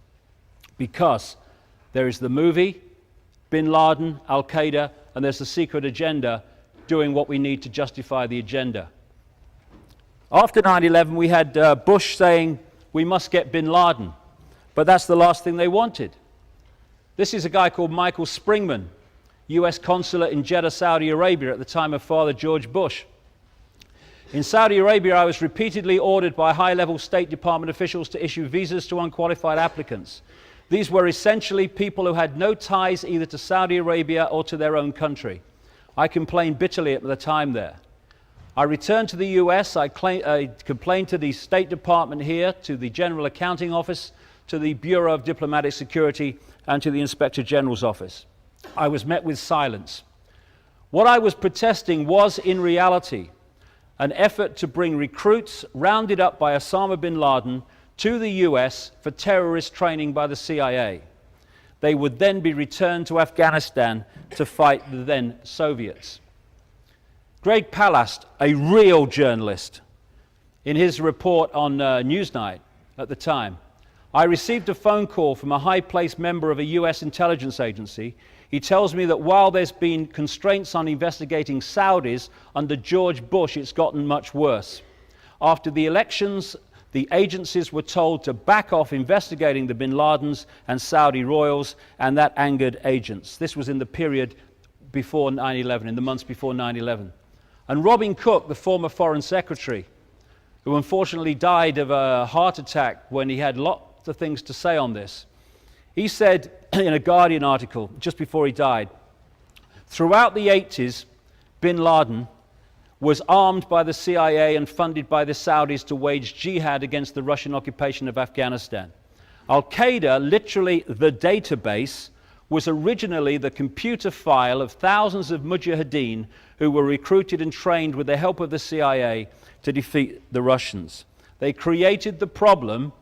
Because there is the movie, Bin Laden, Al-Qaeda, and there's the secret agenda doing what we need to justify the agenda. After 9/11, we had Bush saying, we must get Bin Laden, but that's the last thing they wanted. This is a guy called Michael Springman, US consulate in Jeddah, Saudi Arabia at the time of Father George Bush. In Saudi Arabia, I was repeatedly ordered by high-level State Department officials to issue visas to unqualified applicants. These were essentially people who had no ties either to Saudi Arabia or to their own country. I complained bitterly at the time there. I returned to the US, I complained to the State Department here, to the General Accounting Office, to the Bureau of Diplomatic Security, and to the Inspector General's office. I was met with silence. What I was protesting was, in reality, an effort to bring recruits rounded up by Osama bin Laden to the US for terrorist training by the CIA. They would then be returned to Afghanistan to fight the then Soviets. Greg Palast, a real journalist, in his report on Newsnight at the time, I received a phone call from a high-placed member of a US intelligence agency. He tells me that while there's been constraints on investigating Saudis under George Bush, it's gotten much worse. After the elections, the agencies were told to back off investigating the bin Ladens and Saudi royals, and that angered agents. This was in the period before 9/11, in the months before 9/11. And Robin Cook, the former foreign secretary, who unfortunately died of a heart attack when he had lots of things to say on this, he said in a Guardian article just before he died, throughout the 80s, bin Laden was armed by the CIA and funded by the Saudis to wage jihad against the Russian occupation of Afghanistan. Al-Qaeda, literally the database, was originally the computer file of thousands of mujahideen who were recruited and trained with the help of the CIA to defeat the Russians. They created the problem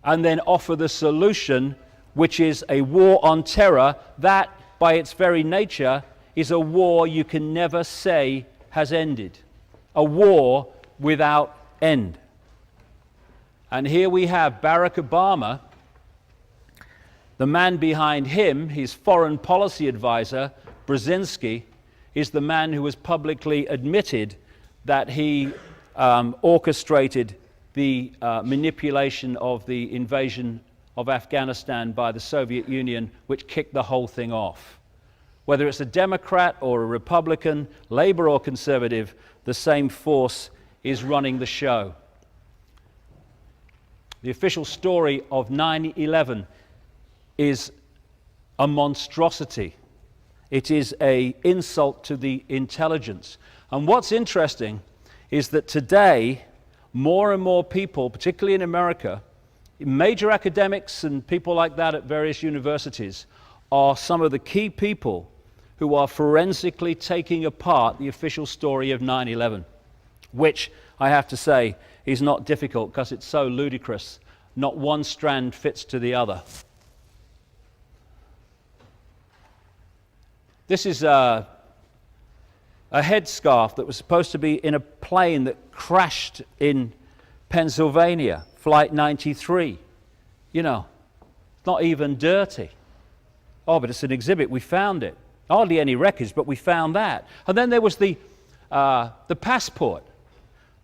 and then offer the solution, which is a war on terror that, by its very nature, is a war you can never say has ended. A war without end. And here we have Barack Obama. The man behind him, his foreign policy advisor, Brzezinski, is the man who has publicly admitted that he orchestrated the manipulation of the invasion of Afghanistan by the Soviet Union, which kicked the whole thing off. Whether it's a Democrat or a Republican, Labor or Conservative, the same force is running the show. The official story of 9/11 is a monstrosity. It is an insult to the intelligence. And what's interesting is that today, more and more people, particularly in America, major academics and people like that at various universities, are some of the key people who are forensically taking apart the official story of 9/11, which, I have to say, is not difficult because it's so ludicrous. Not one strand fits to the other. This is a headscarf that was supposed to be in a plane that crashed in Pennsylvania, Flight 93. You know, it's not even dirty. Oh, but it's an exhibit. We found it. Hardly any wreckage, but we found that. And then there was the passport,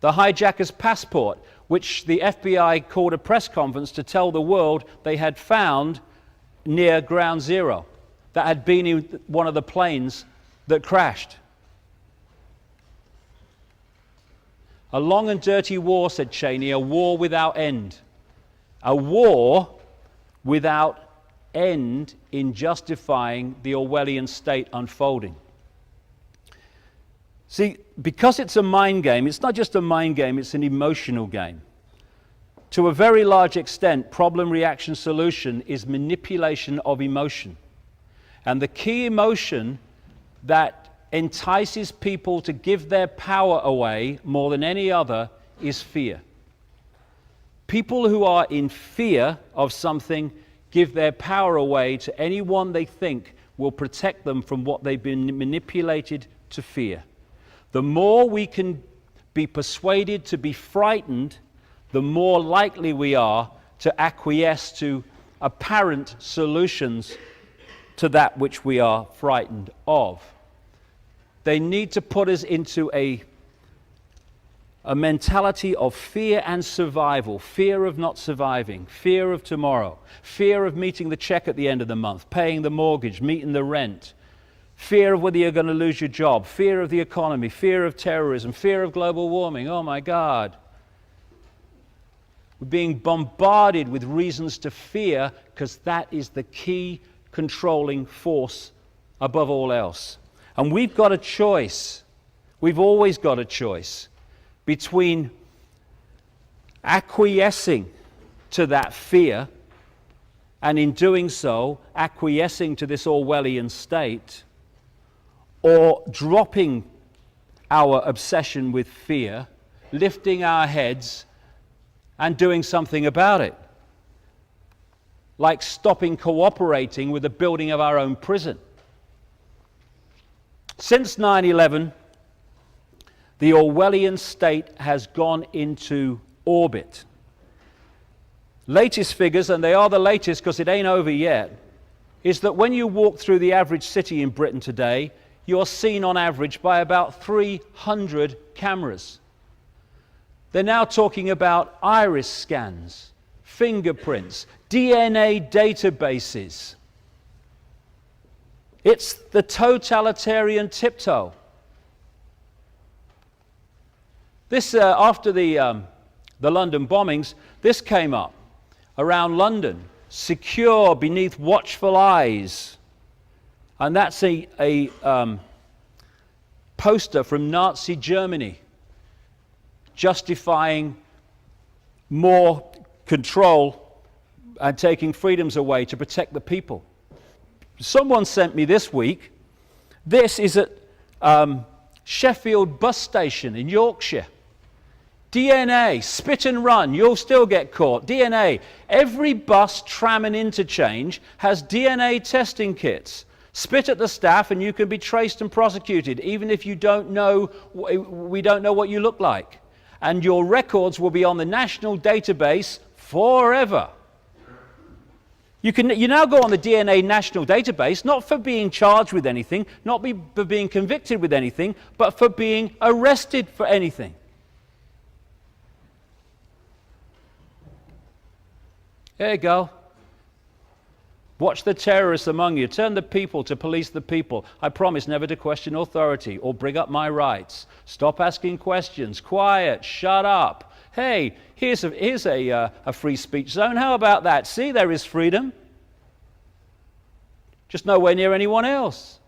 the hijacker's passport, which the FBI called a press conference to tell the world they had found near Ground Zero, that had been in one of the planes that crashed. A long and dirty war, said Cheney, a war without end. A war without end in justifying the Orwellian state unfolding. See, because it's a mind game, it's not just a mind game, it's an emotional game. To a very large extent, problem, reaction, solution is manipulation of emotion. And the key emotion that entices people to give their power away more than any other is fear. People who are in fear of something give their power away to anyone they think will protect them from what they've been manipulated to fear. The more we can be persuaded to be frightened, the more likely we are to acquiesce to apparent solutions to that which we are frightened of. They need to put us into a mentality of fear and survival, fear of not surviving, fear of tomorrow, fear of meeting the check at the end of the month, paying the mortgage, meeting the rent, fear of whether you're going to lose your job, fear of the economy, fear of terrorism, fear of global warming. Oh my God. We're being bombarded with reasons to fear because that is the key controlling force above all else. And we've got a choice. We've always got a choice between acquiescing to that fear and in doing so acquiescing to this Orwellian state, or dropping our obsession with fear, lifting our heads and doing something about it, like stopping cooperating with the building of our own prison. Since 9/11, the Orwellian state has gone into orbit. Latest figures, and they are the latest because it ain't over yet, is that when you walk through the average city in Britain today, you're seen on average by about 300 cameras. They're now talking about iris scans, fingerprints, DNA databases. It's the totalitarian tiptoe. This, after the London bombings, this came up around London, secure beneath watchful eyes. And that's poster from Nazi Germany justifying more control and taking freedoms away to protect the people. Someone sent me this week, this is at Sheffield bus station in Yorkshire. DNA, spit and run, you'll still get caught. DNA, every bus, tram and interchange has DNA testing kits. Spit at the staff and you can be traced and prosecuted, even if you don't know, we don't know what you look like. And your records will be on the national database forever. You now go on the DNA national database, not for being charged with anything, not for being convicted with anything, but for being arrested for anything. There you go. Watch the terrorists among you. Turn the people to police the people. I promise never to question authority or bring up my rights. Stop asking questions. Quiet. Shut up. Hey, here's a free speech zone. How about that? See, there is freedom. Just nowhere near anyone else.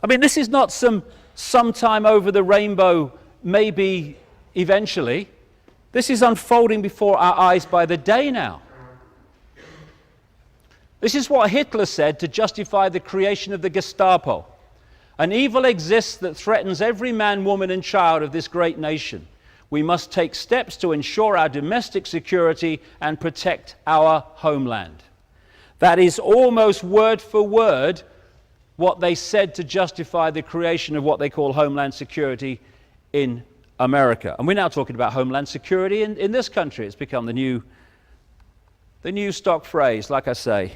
I mean, this is not sometime over the rainbow, maybe eventually. This is unfolding before our eyes by the day now. This is what Hitler said to justify the creation of the Gestapo. An evil exists that threatens every man, woman, and child of this great nation. We must take steps to ensure our domestic security and protect our homeland. That is almost word for word what they said to justify the creation of what they call Homeland Security in America. And we're now talking about Homeland Security in this country. It's become the new stock phrase, like I say.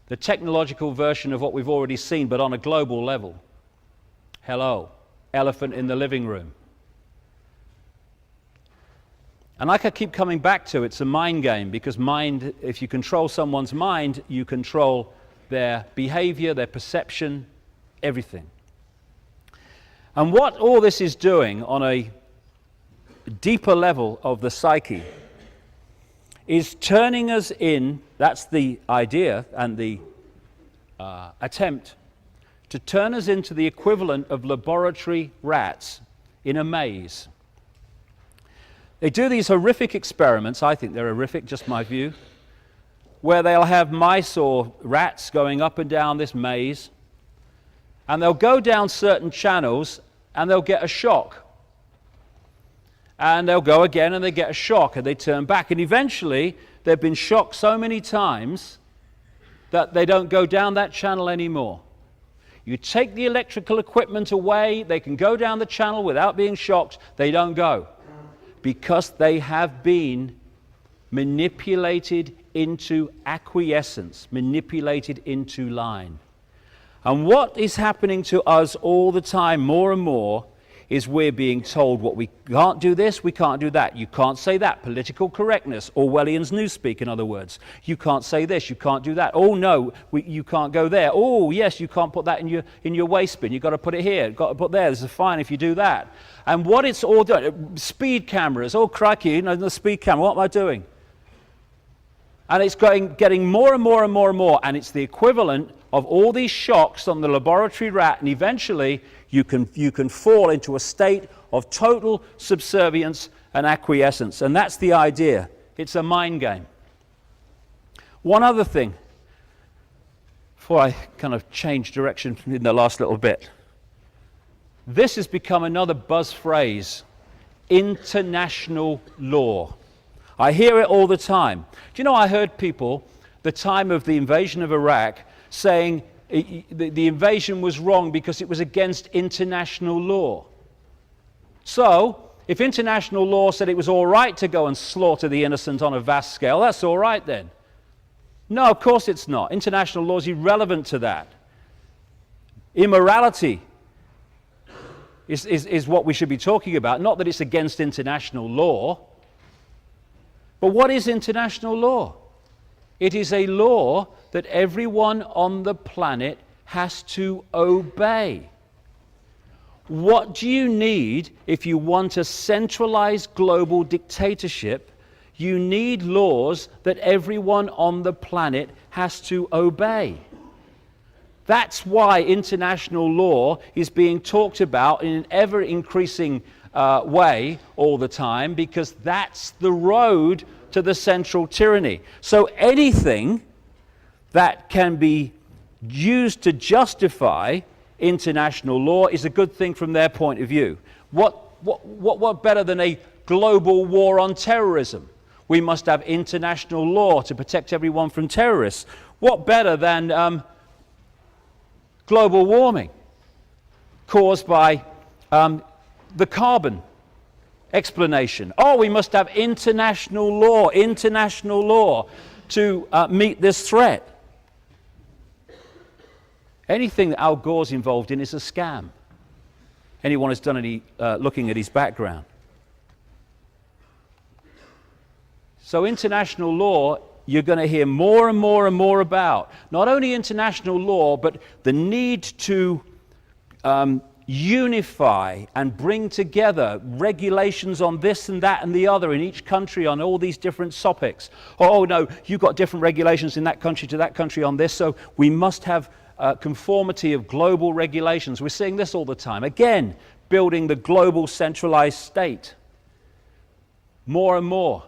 The technological version of what we've already seen, but on a global level. Hello, elephant in the living room. And like I keep coming back to, it's a mind game, because mind, if you control someone's mind, you control their behavior, their perception, everything. And what all this is doing on a deeper level of the psyche is turning us in, that's the idea and the attempt, to turn us into the equivalent of laboratory rats in a maze. They do these horrific experiments, I think they're horrific, just my view, where they'll have mice or rats going up and down this maze, and they'll go down certain channels and they'll get a shock. And they'll go again and they get a shock and they turn back. And eventually, they've been shocked so many times that they don't go down that channel anymore. You take the electrical equipment away, they can go down the channel without being shocked. They don't go. Because they have been manipulated into acquiescence, manipulated into line. And what is happening to us all the time, more and more, is we're being told what we can't do this, we can't do that. You can't say that. Political correctness, Orwellian's newspeak, in other words. You can't say this, you can't do that. Oh no, you can't go there. Oh yes, you can't put that in your waste bin. You've got to put it here. You've got to put there. There's a fine if you do that. And what it's all done, speed cameras. Oh crikey, you know, the speed camera. What am I doing? And it's getting more and more and more and more. And it's the equivalent of all these shocks on the laboratory rat, and eventually you can fall into a state of total subservience and acquiescence. And that's the idea. It's a mind game. One other thing, before I kind of change direction in the last little bit. This has become another buzz phrase, international law. I hear it all the time. Do you know, I heard people, the time of the invasion of Iraq, saying the invasion was wrong because it was against international law. So, if international law said it was all right to go and slaughter the innocent on a vast scale, that's all right then. No, of course it's not. International law is irrelevant to that. Immorality is what we should be talking about. Not that it's against international law. But what is international law? It is a law that everyone on the planet has to obey. What do you need if you want a centralized global dictatorship? You need laws that everyone on the planet has to obey. That's why international law is being talked about in an ever-increasing way all the time, because that's the road to the central tyranny. So anything that can be used to justify international law is a good thing from their point of view. What better than a global war on terrorism? We must have international law to protect everyone from terrorists. What better than global warming caused by the carbon explanation? Oh, we must have international law to meet this threat. Anything that Al Gore's involved in is a scam. Anyone who's done any looking at his background. So international law, you're going to hear more and more and more about. Not only international law, but the need to unify and bring together regulations on this and that and the other in each country on all these different topics. Oh no, you've got different regulations in that country to that country on this, so we must have conformity of global regulations. We're seeing this all the time. Again, building the global centralized state. More and more.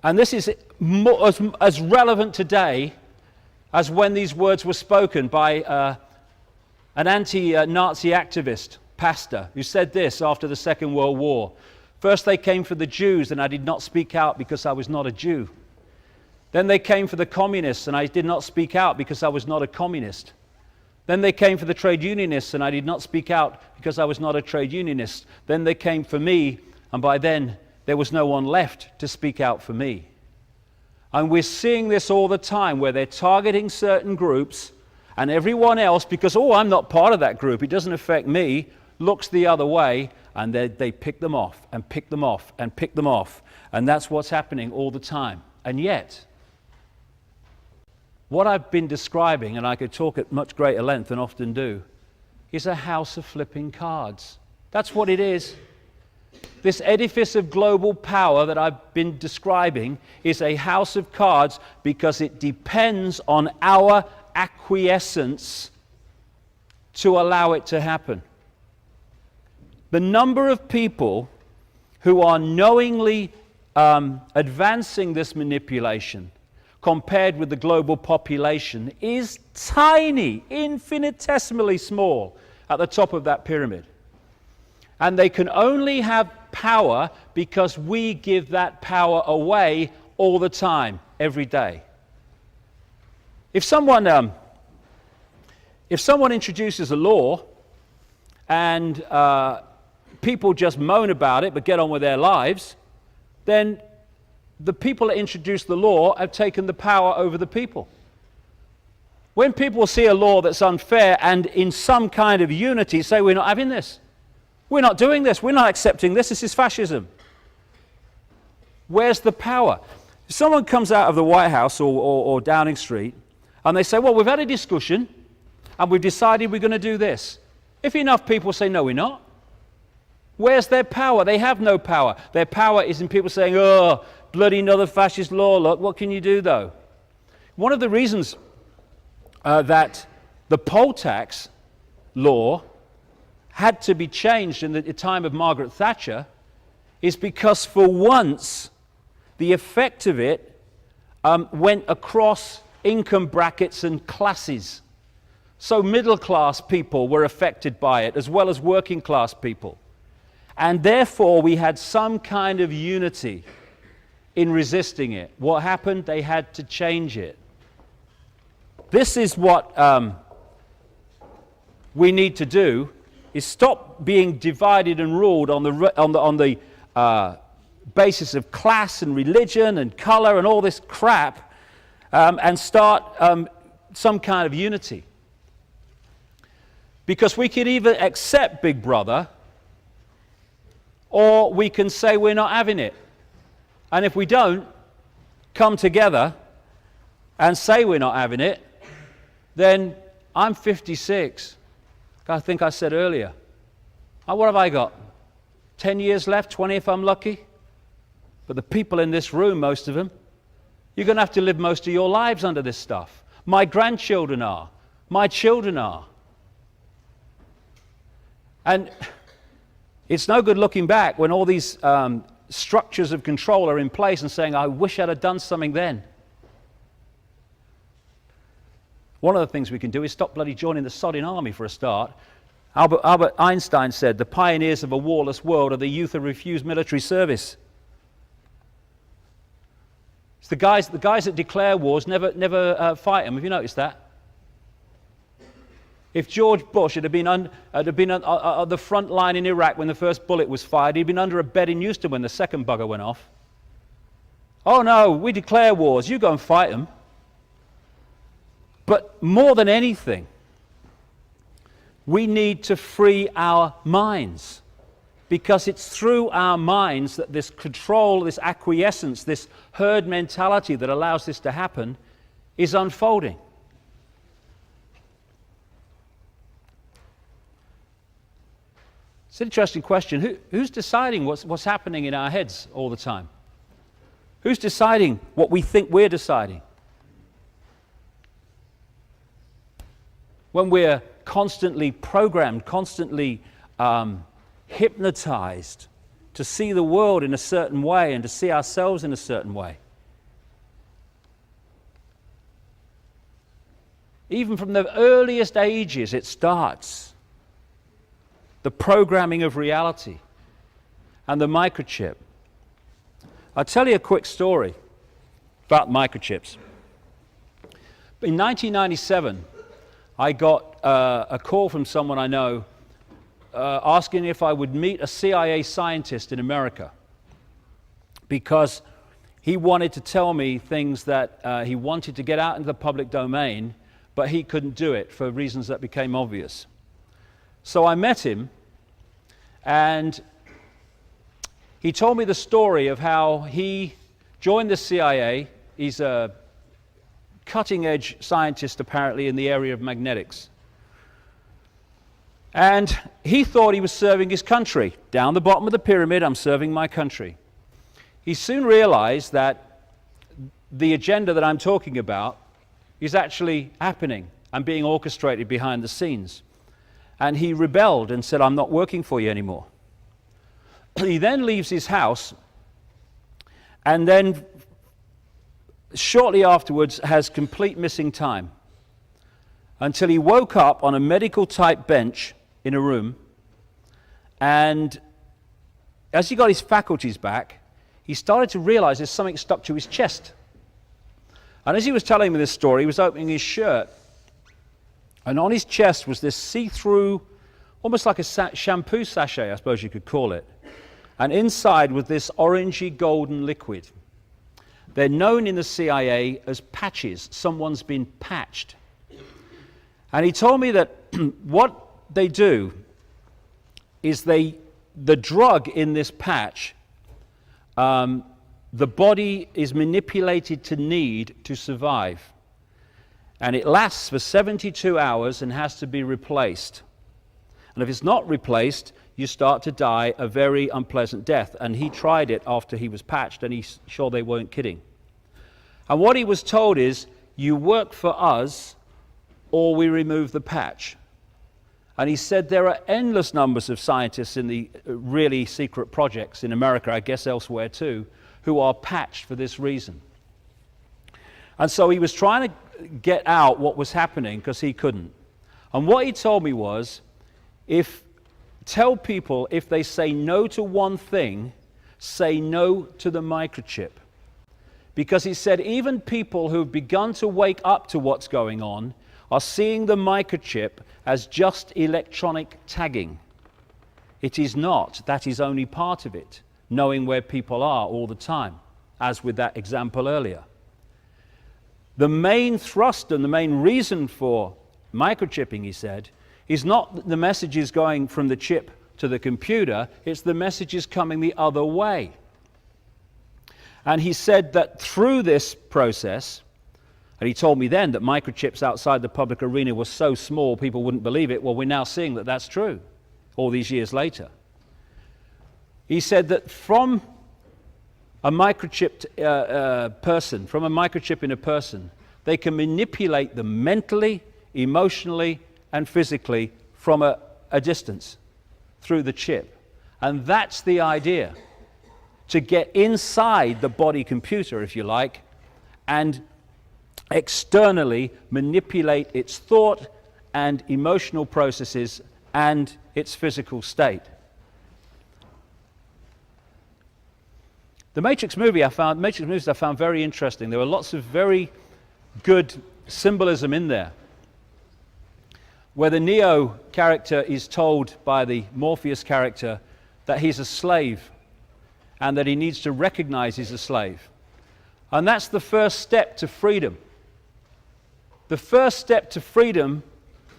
And this is as relevant today as when these words were spoken by an anti-Nazi activist, pastor, who said this after the Second World War. First they came for the Jews, and I did not speak out because I was not a Jew. Then they came for the communists, and I did not speak out because I was not a communist. Then they came for the trade unionists, and I did not speak out because I was not a trade unionist. Then they came for me, and by then there was no one left to speak out for me. And we're seeing this all the time, where they're targeting certain groups, and everyone else, because, oh, I'm not part of that group, it doesn't affect me, looks the other way, and they pick them off, and pick them off, and pick them off. And that's what's happening all the time. And yet, what I've been describing, and I could talk at much greater length and often do, is a house of flipping cards. That's what it is. This edifice of global power that I've been describing is a house of cards because it depends on our acquiescence to allow it to happen. The number of people who are knowingly advancing this manipulation compared with the global population is tiny, infinitesimally small at the top of that pyramid. And they can only have power because we give that power away all the time, every day. If someone introduces a law and people just moan about it but get on with their lives, then the people that introduced the law have taken the power over the people. When people see a law that's unfair and in some kind of unity say, we're not having this, we're not doing this, we're not accepting this, this is fascism. Where's the power? If someone comes out of the White House or Downing Street and they say, well, we've had a discussion and we've decided we're going to do this. If enough people say, no, we're not, where's their power? They have no power. Their power is in people saying, oh, bloody another fascist law, look, what can you do though? One of the reasons that the poll tax law had to be changed in the time of Margaret Thatcher is because for once the effect of it went across income brackets and classes. So middle class people were affected by it as well as working class people. And therefore we had some kind of unity in resisting it. What happened? They had to change it. This is what we need to do, is stop being divided and ruled on the basis of class and religion and color and all this crap, and start some kind of unity. Because we could either accept Big Brother, or we can say we're not having it. And if we don't come together and say we're not having it, then I'm 56. I think I said earlier. What have I got? 10 years left, 20 if I'm lucky? But the people in this room, most of them, you're going to have to live most of your lives under this stuff. My grandchildren are. My children are. And it's no good looking back when all these structures of control are in place and saying, I wish I'd have done something then. One of the things we can do is stop bloody joining the sodding army for a start. Albert Einstein said, the pioneers of a warless world are the youth who refuse military service. It's the guys that declare wars never fight them. Have you noticed that? If George Bush had been on the front line in Iraq when the first bullet was fired, he'd been under a bed in Houston when the second bugger went off. Oh no, we declare wars, you go and fight them. But more than anything, we need to free our minds, because it's through our minds that this control, this acquiescence, this herd mentality that allows this to happen is unfolding. It's an interesting question. Who's deciding what's happening in our heads all the time? Who's deciding what we think we're deciding? When we're constantly programmed, constantly hypnotized to see the world in a certain way and to see ourselves in a certain way. Even from the earliest ages, it starts. The programming of reality and the microchip. I'll tell you a quick story about microchips. In 1997, I got a call from someone I know asking if I would meet a CIA scientist in America, because he wanted to tell me things that he wanted to get out into the public domain, but he couldn't do it for reasons that became obvious. So I met him, and he told me the story of how he joined the CIA. He's a cutting-edge scientist, apparently, in the area of magnetics. And he thought he was serving his country. Down the bottom of the pyramid, I'm serving my country. He soon realized that the agenda that I'm talking about is actually happening and being orchestrated behind the scenes. And he rebelled and said, I'm not working for you anymore. He then leaves his house, and then shortly afterwards has complete missing time, until he woke up on a medical type bench in a room, and as he got his faculties back, he started to realize there's something stuck to his chest. And as he was telling me this story, he was opening his shirt, and on his chest was this see-through, almost like a shampoo sachet, I suppose you could call it, and inside was this orangey golden liquid. They're known in the CIA as patches. Someone's been patched. And he told me that what they do is the drug in this patch, the body is manipulated to need to survive. And it lasts for 72 hours and has to be replaced. And if it's not replaced, you start to die a very unpleasant death. And he tried it after he was patched, and he's sure they weren't kidding. And what he was told is, you work for us or we remove the patch. And he said there are endless numbers of scientists in the really secret projects in America, I guess elsewhere too, who are patched for this reason. And so he was trying to get out what was happening because he couldn't. And what he told me was, tell people if they say no to one thing, say no to the microchip. Because he said even people who've begun to wake up to what's going on are seeing the microchip as just electronic tagging. It is not. That is only part of it, knowing where people are all the time, as with that example earlier. The main thrust and the main reason for microchipping, he said, is not the messages going from the chip to the computer, it's the messages coming the other way. And he said that through this process, and he told me then that microchips outside the public arena were so small people wouldn't believe it. Well, we're now seeing that that's true all these years later. He said that from a microchipped person, from a microchip in a person, they can manipulate them mentally, emotionally, and physically from a distance through the chip. And that's the idea, to get inside the body computer, if you like, and externally manipulate its thought and emotional processes and its physical state. The Matrix movies I found very interesting. There were lots of very good symbolism in there, where the Neo character is told by the Morpheus character that he's a slave and that he needs to recognize he's a slave. And that's the first step to freedom. The first step to freedom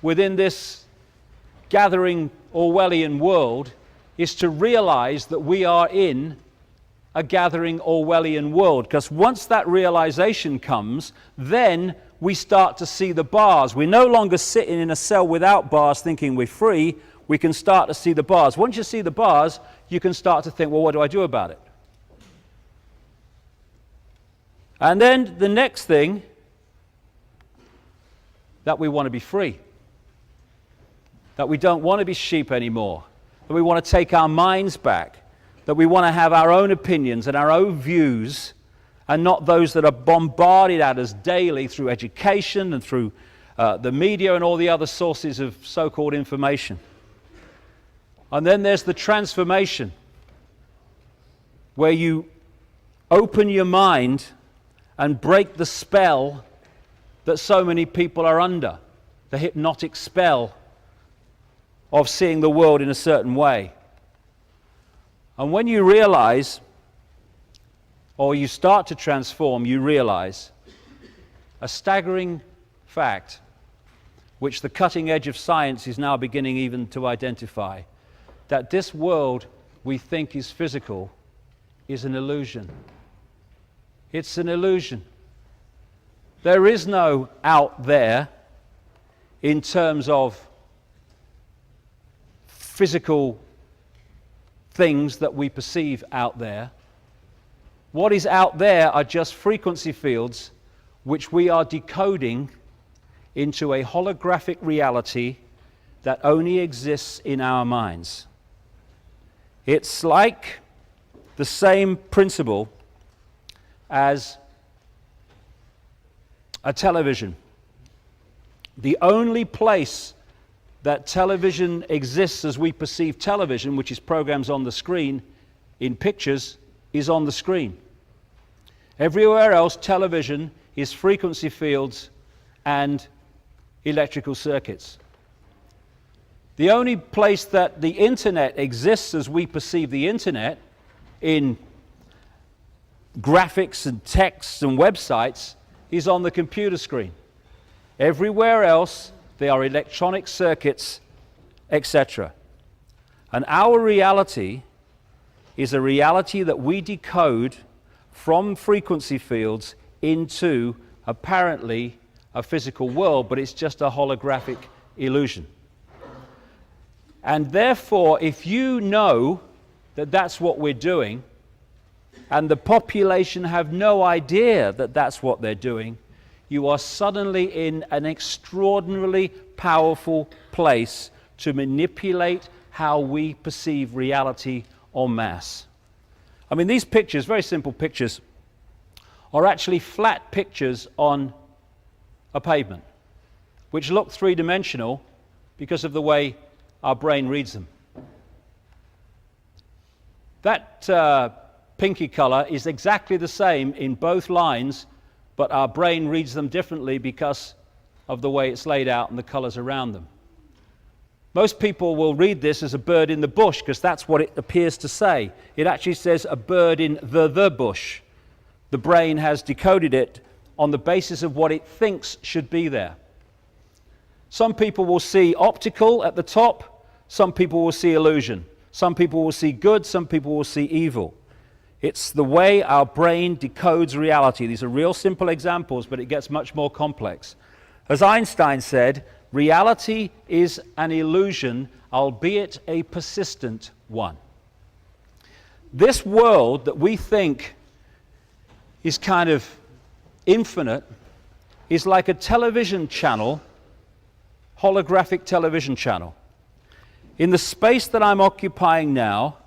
within this gathering Orwellian world is to realize that we are in a gathering Orwellian world. Because once that realization comes, then we start to see the bars. We're no longer sitting in a cell without bars thinking we're free. We can start to see the bars. Once you see the bars, you can start to think, well, what do I do about it? And then the next thing, that we want to be free. That we don't want to be sheep anymore. That we want to take our minds back. That we want to have our own opinions and our own views, and not those that are bombarded at us daily through education and through the media and all the other sources of so-called information. And then there's the transformation, where you open your mind and break the spell that so many people are under, the hypnotic spell of seeing the world in a certain way. And when you realize, or you start to transform, you realize a staggering fact, which the cutting edge of science is now beginning even to identify, that this world we think is physical is an illusion. It's an illusion. There is no out there in terms of physical things that we perceive out there. What is out there are just frequency fields which we are decoding into a holographic reality that only exists in our minds. It's like the same principle as a television. The only place that television exists as we perceive television, which is programs on the screen in pictures, is on the screen. Everywhere else, television is frequency fields and electrical circuits. The only place that the internet exists as we perceive the internet, in graphics and texts and websites, is on the computer screen. Everywhere else, they are electronic circuits, etc. And our reality is a reality that we decode from frequency fields into apparently a physical world, but it's just a holographic illusion. And therefore, if you know that that's what we're doing, and the population have no idea that that's what they're doing, you are suddenly in an extraordinarily powerful place to manipulate how we perceive reality en masse. I mean, these pictures, very simple pictures, are actually flat pictures on a pavement, which look three-dimensional because of the way our brain reads them. That pinky color is exactly the same in both lines, but our brain reads them differently because of the way it's laid out and the colors around them. Most people will read this as a bird in the bush because that's what it appears to say. It actually says a bird in the bush. The brain has decoded it on the basis of what it thinks should be there. Some people will see optical at the top, some people will see illusion. Some people will see good, some people will see evil. It's the way our brain decodes reality. These are real simple examples, but it gets much more complex. As Einstein said, reality is an illusion, albeit a persistent one. This world that we think is kind of infinite is like a television channel, holographic television channel. In the space that I'm occupying now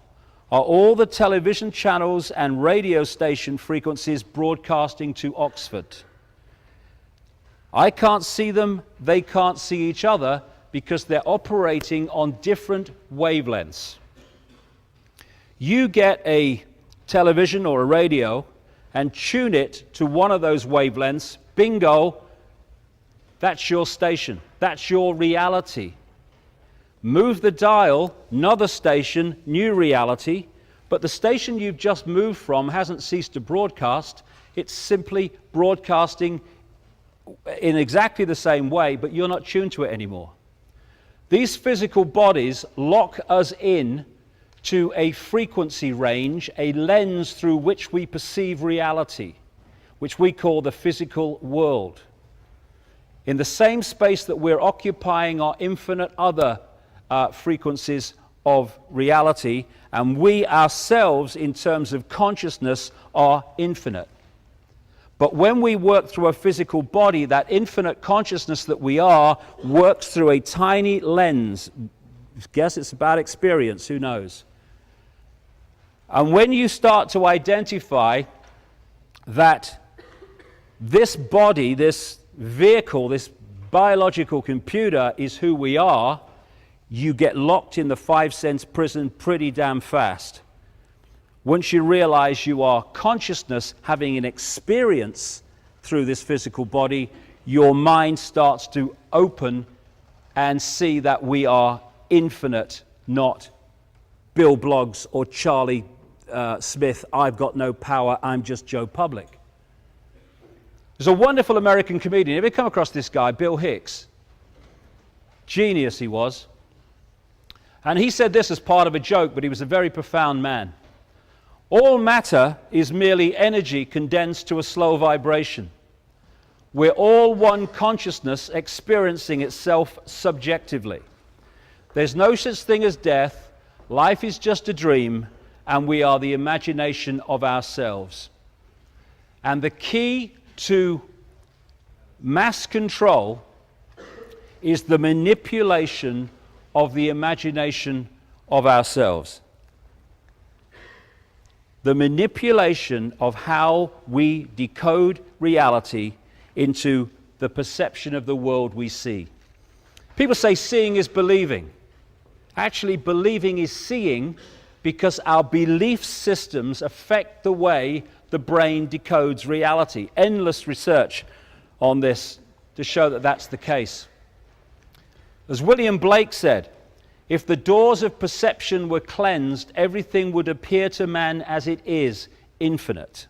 are all the television channels and radio station frequencies broadcasting to Oxford. I can't see them, they can't see each other because they're operating on different wavelengths. You get a television or a radio and tune it to one of those wavelengths, bingo, that's your station, that's your reality. Move the dial, another station, new reality, but the station you've just moved from hasn't ceased to broadcast, it's simply broadcasting in exactly the same way, but you're not tuned to it anymore. These physical bodies lock us in to a frequency range, a lens through which we perceive reality, which we call the physical world. In the same space that we're occupying are infinite other frequencies of reality, and we ourselves, in terms of consciousness, are infinite. But when we work through a physical body, that infinite consciousness that we are works through a tiny lens. I guess it's about experience, who knows? And when you start to identify that this body, this vehicle, this biological computer is who we are, you get locked in the 5 sense prison pretty damn fast. Once you realize you are consciousness having an experience through this physical body, your mind starts to open and see that we are infinite, not Bill Bloggs or Charlie Smith, I've got no power, I'm just Joe Public. There's a wonderful American comedian. Have you come across this guy, Bill Hicks? Genius he was. And he said this as part of a joke, but he was a very profound man. All matter is merely energy condensed to a slow vibration. We're all one consciousness experiencing itself subjectively. There's no such thing as death. Life is just a dream, and we are the imagination of ourselves. And the key to mass control is the manipulation of the imagination of ourselves. The manipulation of how we decode reality into the perception of the world we see. People say seeing is believing. Actually, believing is seeing because our belief systems affect the way the brain decodes reality. Endless research on this to show that that's the case. As William Blake said, if the doors of perception were cleansed, everything would appear to man as it is, infinite.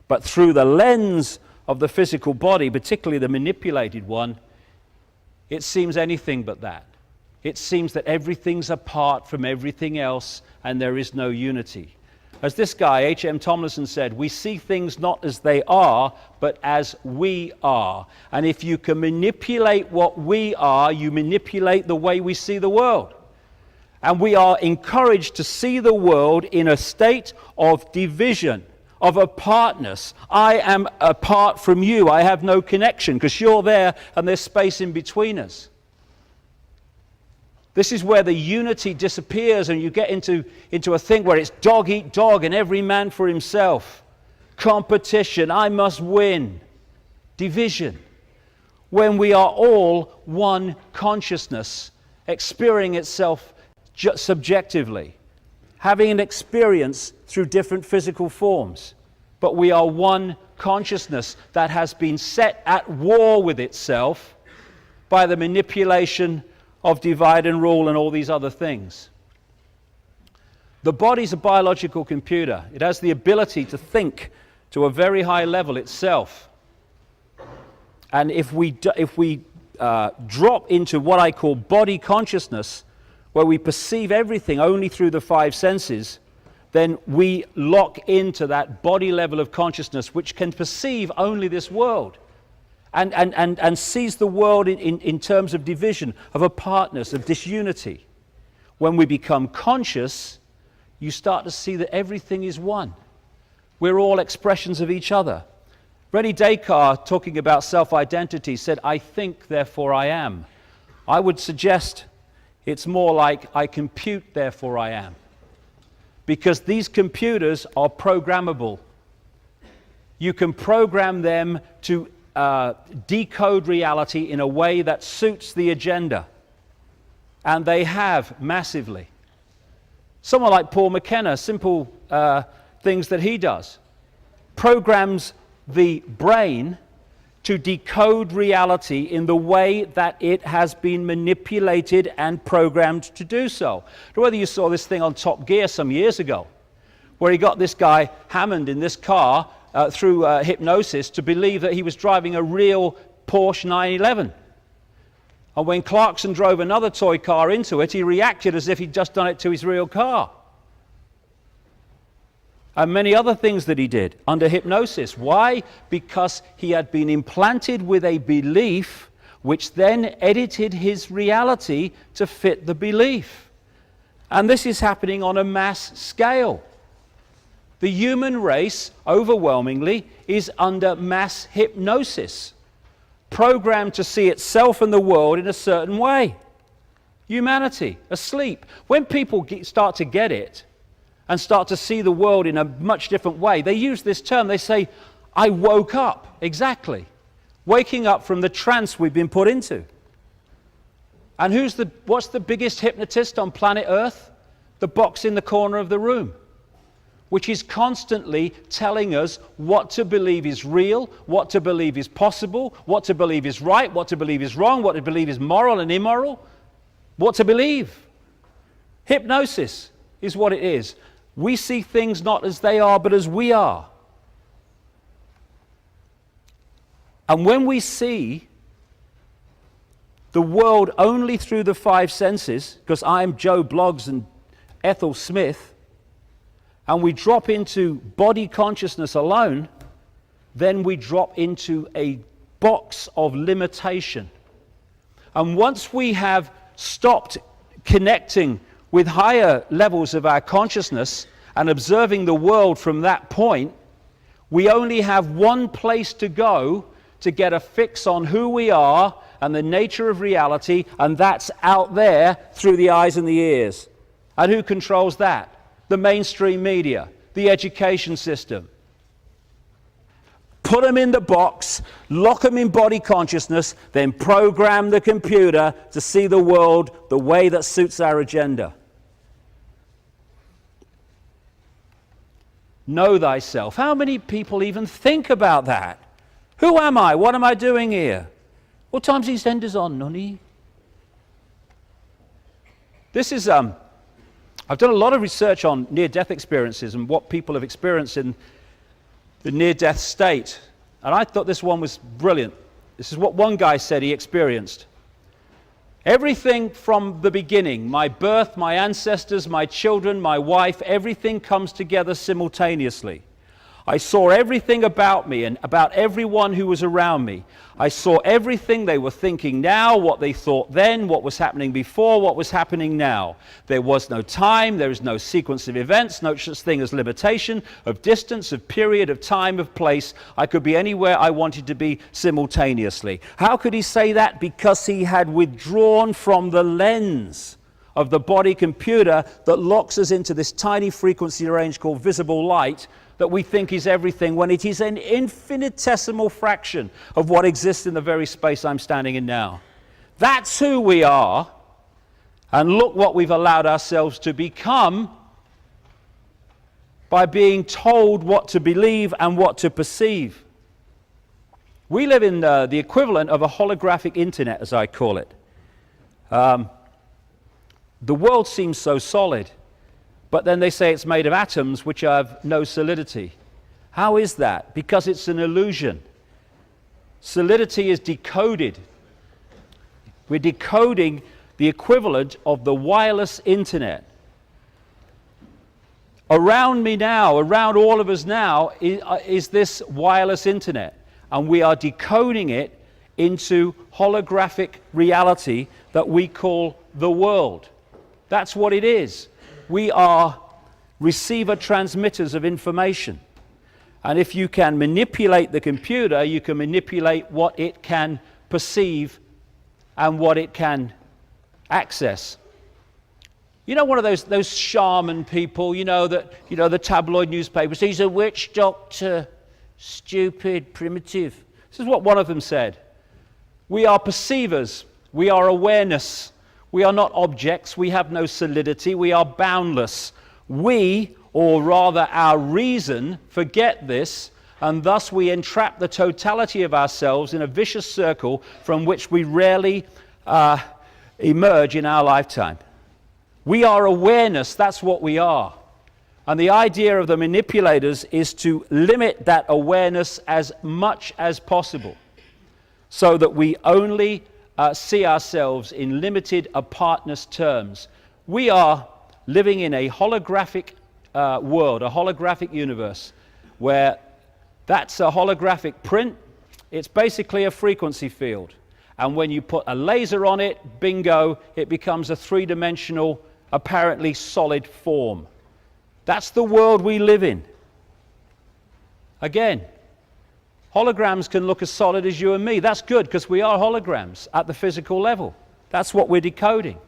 But through the lens of the physical body, particularly the manipulated one, it seems anything but that. It seems that everything's apart from everything else and there is no unity. As this guy, H.M. Tomlinson, said, we see things not as they are, but as we are. And if you can manipulate what we are, you manipulate the way we see the world. And we are encouraged to see the world in a state of division, of apartness. I am apart from you. I have no connection because you're there and there's space in between us. This is where the unity disappears and you get into a thing where it's dog eat dog and every man for himself. Competition, I must win. Division. When we are all one consciousness, experiencing itself subjectively, having an experience through different physical forms. But we are one consciousness that has been set at war with itself by the manipulation of divide and rule and all these other things. The body's a biological computer. It has the ability to think to a very high level itself. And if we drop into what I call body consciousness, where we perceive everything only through the 5 senses, then we lock into that body level of consciousness which can perceive only this world. And sees the world in terms of division, of apartness, of disunity. When we become conscious, you start to see that everything is one. We're all expressions of each other. Rene Descartes, talking about self-identity, said, "I think, therefore I am." I would suggest it's more like, "I compute, therefore I am." Because these computers are programmable. You can program them to decode reality in a way that suits the agenda. And they have massively. Someone like Paul McKenna, simple things that he does, programs the brain to decode reality in the way that it has been manipulated and programmed to do so. Whether you saw this thing on Top Gear some years ago, where he got this guy Hammond in this car through hypnosis to believe that he was driving a real Porsche 911. And when Clarkson drove another toy car into it, he reacted as if he'd just done it to his real car. And many other things that he did under hypnosis. Why? Because he had been implanted with a belief which then edited his reality to fit the belief. And this is happening on a mass scale. The human race, overwhelmingly, is under mass hypnosis, programmed to see itself and the world in a certain way. Humanity, asleep. When people start to get it, and start to see the world in a much different way, they use this term. They say, "I woke up." Exactly. Waking up from the trance we've been put into. And what's the biggest hypnotist on planet Earth? The box in the corner of the room, which is constantly telling us what to believe is real, what to believe is possible, what to believe is right, what to believe is wrong, what to believe is moral and immoral, what to believe. Hypnosis is what it is. We see things not as they are, but as we are. And when we see the world only through the five senses, because I'm Joe Bloggs and Ethel Smith, and we drop into body consciousness alone, then we drop into a box of limitation. And once we have stopped connecting with higher levels of our consciousness and observing the world from that point, we only have one place to go to get a fix on who we are and the nature of reality, and that's out there through the eyes and the ears. And who controls that? The mainstream media, the education system. Put them in the box, lock them in body consciousness, then program the computer to see the world the way that suits our agenda. Know thyself. How many people even think about that? Who am I? What am I doing here? What time's EastEnders on, Nunny? This is, I've done a lot of research on near-death experiences and what people have experienced in the near-death state. And I thought this one was brilliant. This is what one guy said he experienced. Everything from the beginning, my birth, my ancestors, my children, my wife, everything comes together simultaneously. I saw everything about me and about everyone who was around me. I saw everything they were thinking now, what they thought then, what was happening before, what was happening now. There was no time, there is no sequence of events, no such thing as limitation, of distance, of period, of time, of place. I could be anywhere I wanted to be simultaneously. How could he say that? Because he had withdrawn from the lens of the body computer that locks us into this tiny frequency range called visible light, that we think is everything, when it is an infinitesimal fraction of what exists in the very space I'm standing in now. That's who we are, and look what we've allowed ourselves to become by being told what to believe and what to perceive. We live in the equivalent of a holographic internet, as I call it. The world seems so solid, but then they say it's made of atoms which have no solidity. How is that? Because it's an illusion. Solidity is decoded. We're decoding the equivalent of the wireless internet. Around me now, around all of us now, is this wireless internet. And we are decoding it into holographic reality that we call the world. That's what it is. We are receiver transmitters of information. And if you can manipulate the computer, you can manipulate what it can perceive and what it can access. You know, one of those shaman people, the tabloid newspapers, he's a witch doctor, stupid, primitive. This is what one of them said. We are perceivers, we are awareness, we are not objects, we have no solidity, we are boundless. We, or rather our reason, forget this, and thus we entrap the totality of ourselves in a vicious circle from which we rarely emerge in our lifetime. We are awareness, that's what we are. And the idea of the manipulators is to limit that awareness as much as possible so that we only see ourselves in limited apartness terms. We are living in a holographic world, a holographic universe, where that's a holographic print. It's basically a frequency field. And when you put a laser on it, bingo, it becomes a three-dimensional, apparently solid form. That's the world we live in. Again, holograms can look as solid as you and me. That's good, because we are holograms at the physical level. That's what we're decoding.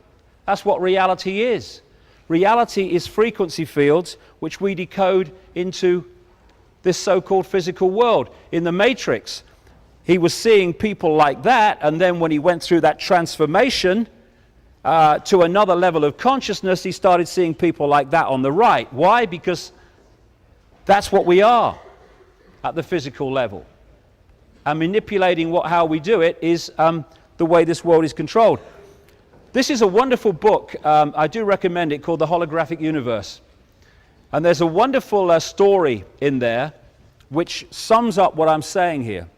That's what reality is. Reality is frequency fields which we decode into this so-called physical world. In the Matrix, he was seeing people like that, and then when he went through that transformation to another level of consciousness, he started seeing people like that on the right. Why? Because that's what we are at the physical level. And manipulating how we do it is the way this world is controlled. This is a wonderful book, I do recommend it, called The Holographic Universe. And there's a wonderful story in there which sums up what I'm saying here.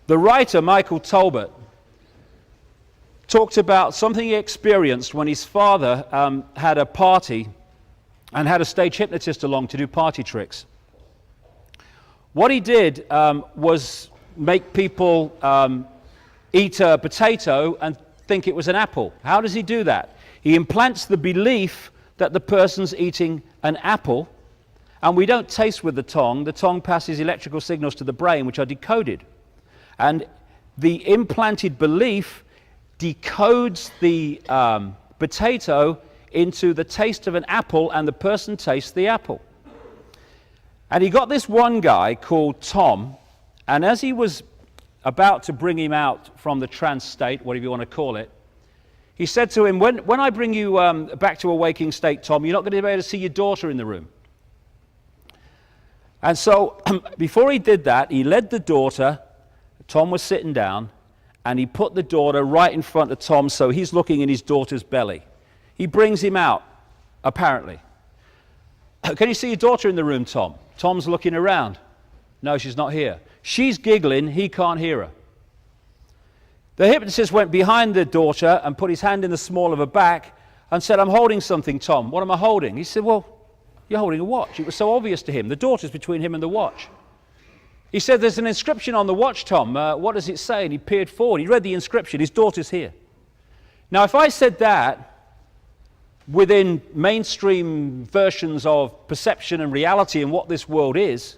The writer, Michael Talbot, talked about something he experienced when his father had a party and had a stage hypnotist along to do party tricks. What he did was make people eat a potato and think it was an apple. How does he do that? He implants the belief that the person's eating an apple, and we don't taste with the tongue. The tongue passes electrical signals to the brain, which are decoded. And the implanted belief decodes the potato into the taste of an apple, and the person tastes the apple. And he got this one guy called Tom, and as he was about to bring him out from the trance state, whatever you want to call it, he said to him, when I bring you back to a waking state, Tom, you're not going to be able to see your daughter in the room. And so before he did that, he led the daughter. Tom was sitting down, and he put the daughter right in front of Tom, so he's looking in his daughter's belly. He brings him out, apparently. Can you see your daughter in the room, Tom? Tom's looking around. No, she's not here. She's giggling, he can't hear her. The hypnotist went behind the daughter and put his hand in the small of her back and said, I'm holding something, Tom. What am I holding? He said, well, you're holding a watch. It was so obvious to him. The daughter's between him and the watch. He said, there's an inscription on the watch, Tom. What does it say? And he peered forward. He read the inscription. His daughter's here. Now, if I said that within mainstream versions of perception and reality and what this world is,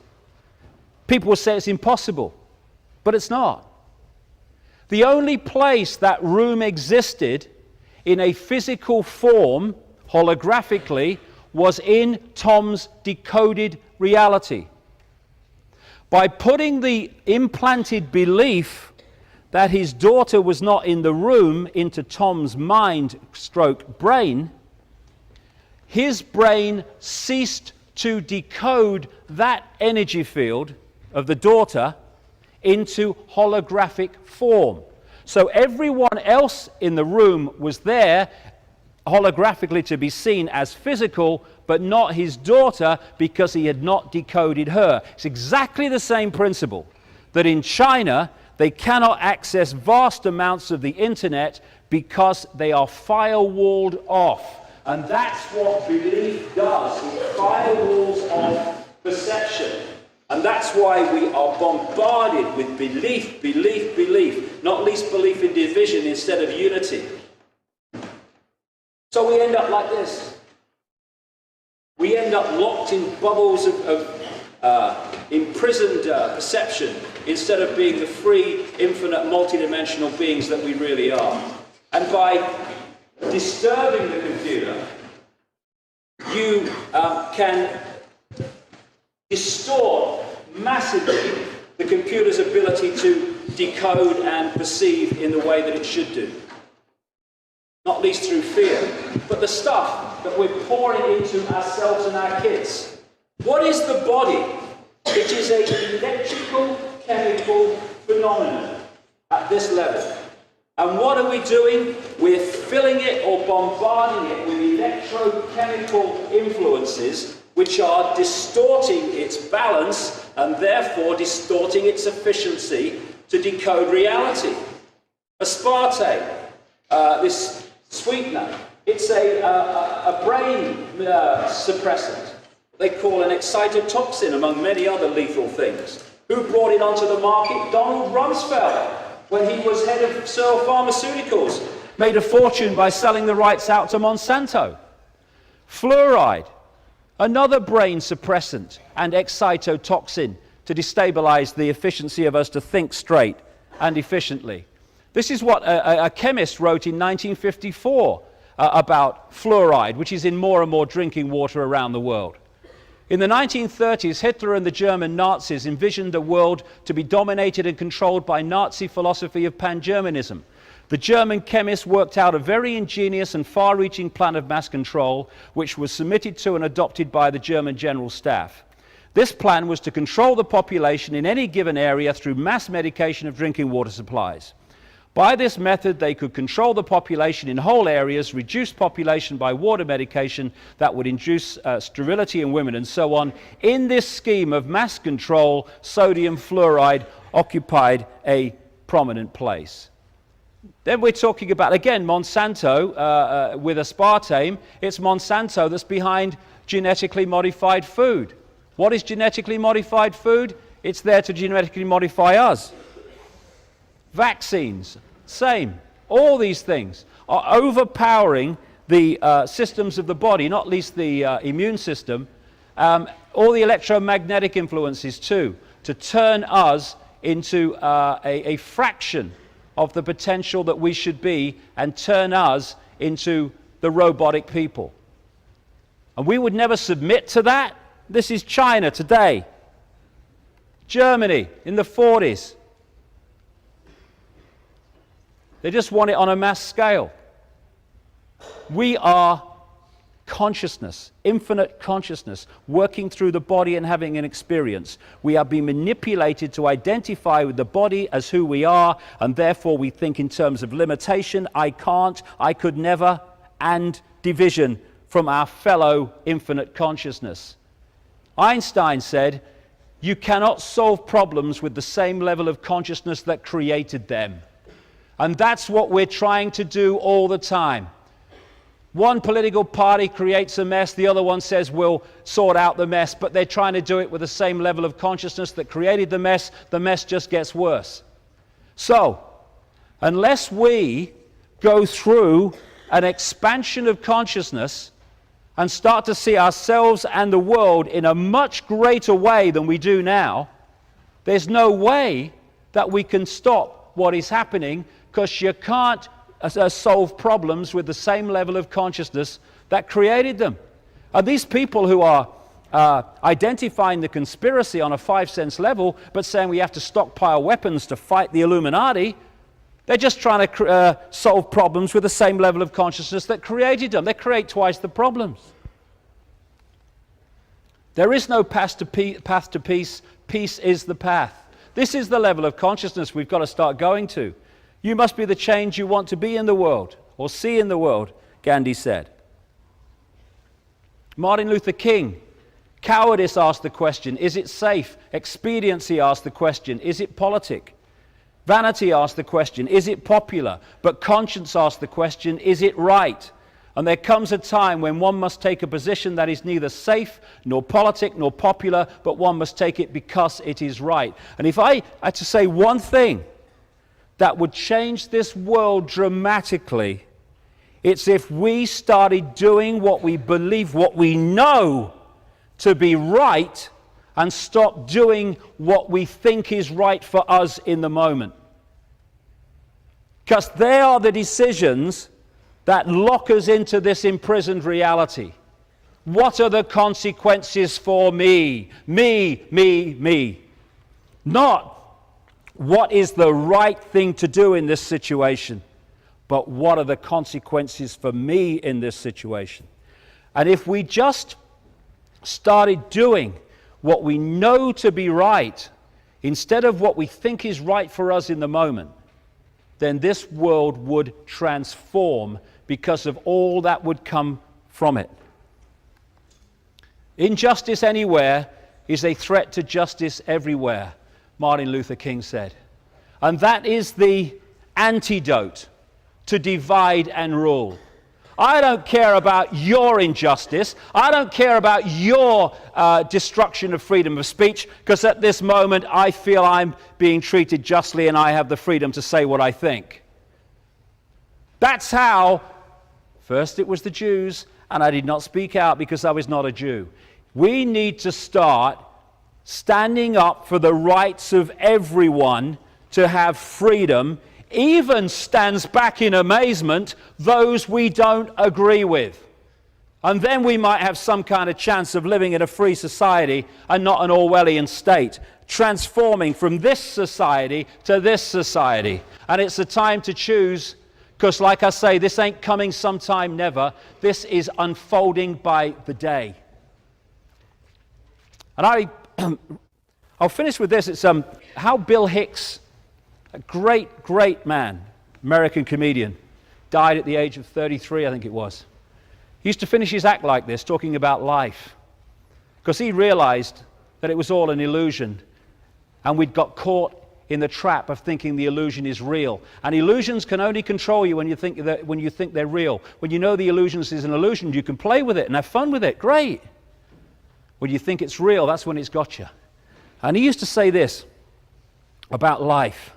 people will say it's impossible. But it's not. The only place that room existed in a physical form, holographically, was in Tom's decoded reality. By putting the implanted belief that his daughter was not in the room into Tom's mind/brain, his brain ceased to decode that energy field of the daughter into holographic form. So everyone else in the room was there holographically to be seen as physical, but not his daughter, because he had not decoded her. It's exactly the same principle that in China they cannot access vast amounts of the internet because they are firewalled off. And that's what belief does. It firewalls off perception. And that's why we are bombarded with belief, belief, belief, not least belief in division instead of unity. So we end up like this. We end up locked in bubbles of imprisoned perception instead of being the free, infinite, multidimensional beings that we really are. And by disturbing the computer, you can distort massively the computer's ability to decode and perceive in the way that it should do. Not least through fear, but the stuff that we're pouring into ourselves and our kids. What is the body? It is an electrical, chemical phenomenon at this level. And what are we doing? We're filling it or bombarding it with electrochemical influences which are distorting its balance and therefore distorting its efficiency to decode reality. Aspartame, this sweetener, it's a brain suppressant. They call an excitotoxin, among many other lethal things. Who brought it onto the market? Donald Rumsfeld, when he was head of Searle Pharmaceuticals, made a fortune by selling the rights out to Monsanto. Fluoride, another brain suppressant and excitotoxin to destabilize the efficiency of us to think straight and efficiently. This is what a chemist wrote in 1954 about fluoride, which is in more and more drinking water around the world. In the 1930s, Hitler and the German Nazis envisioned a world to be dominated and controlled by Nazi philosophy of pan-Germanism. The German chemists worked out a very ingenious and far-reaching plan of mass control, which was submitted to and adopted by the German General Staff. This plan was to control the population in any given area through mass medication of drinking water supplies. By this method, they could control the population in whole areas, reduce population by water medication that would induce sterility in women, and so on. In this scheme of mass control, sodium fluoride occupied a prominent place. Then we're talking about, again, Monsanto with aspartame. It's Monsanto that's behind genetically modified food. What is genetically modified food? It's there to genetically modify us. Vaccines, same. All these things are overpowering the systems of the body, not least the immune system, all the electromagnetic influences too, to turn us into a fraction of the potential that we should be and turn us into the robotic people. And we would never submit to that. This is China today. Germany in the 40s. They just want it on a mass scale. We are consciousness, infinite consciousness, working through the body and having an experience. We are being manipulated to identify with the body as who we are, and therefore we think in terms of limitation, I can't, I could never, and division from our fellow infinite consciousness. Einstein said, you cannot solve problems with the same level of consciousness that created them. And that's what we're trying to do all the time. One political party creates a mess, the other one says we'll sort out the mess, but they're trying to do it with the same level of consciousness that created the mess just gets worse. So, unless we go through an expansion of consciousness and start to see ourselves and the world in a much greater way than we do now, there's no way that we can stop what is happening, because you can't solve problems with the same level of consciousness that created them. And these people who are identifying the conspiracy on a 5-sense level, but saying we have to stockpile weapons to fight the Illuminati, they're just trying to solve problems with the same level of consciousness that created them. They create twice the problems. There is no path to peace. Peace is the path. This is the level of consciousness we've got to start going to. You must be the change you want to be in the world, or see in the world, Gandhi said. Martin Luther King, cowardice asked the question, is it safe? Expediency asked the question, is it politic? Vanity asked the question, is it popular? But conscience asked the question, is it right? And there comes a time when one must take a position that is neither safe, nor politic, nor popular, but one must take it because it is right. And if I had to say one thing that would change this world dramatically, it's if we started doing what we believe, what we know to be right, and stop doing what we think is right for us in the moment. Because they are the decisions that lock us into this imprisoned reality. What are the consequences for me? Me. Not what is the right thing to do in this situation, but what are the consequences for me in this situation? And if we just started doing what we know to be right instead of what we think is right for us in the moment, then this world would transform because of all that would come from it. Injustice anywhere is a threat to justice everywhere, Martin Luther King said. And that is the antidote to divide and rule. I don't care about your injustice. I don't care about your destruction of freedom of speech, because at this moment I feel I'm being treated justly and I have the freedom to say what I think. That's how, first it was the Jews, and I did not speak out because I was not a Jew. We need to start standing up for the rights of everyone to have freedom, even stands back in amazement those we don't agree with. And then we might have some kind of chance of living in a free society and not an Orwellian state, transforming from this society to this society. And it's a time to choose, because like I say, this ain't coming sometime never. This is unfolding by the day. And I'll finish with this. It's how Bill Hicks, a great man, American comedian, died at the age of 33, I think it was. He used to finish his act like this, talking about life, because he realized that it was all an illusion, and we'd got caught in the trap of thinking the illusion is real. And illusions can only control you when you think they're real. When you know the illusion is an illusion, you can play with it and have fun with it. Great. When you think it's real, that's when it's got you. And he used to say this about life.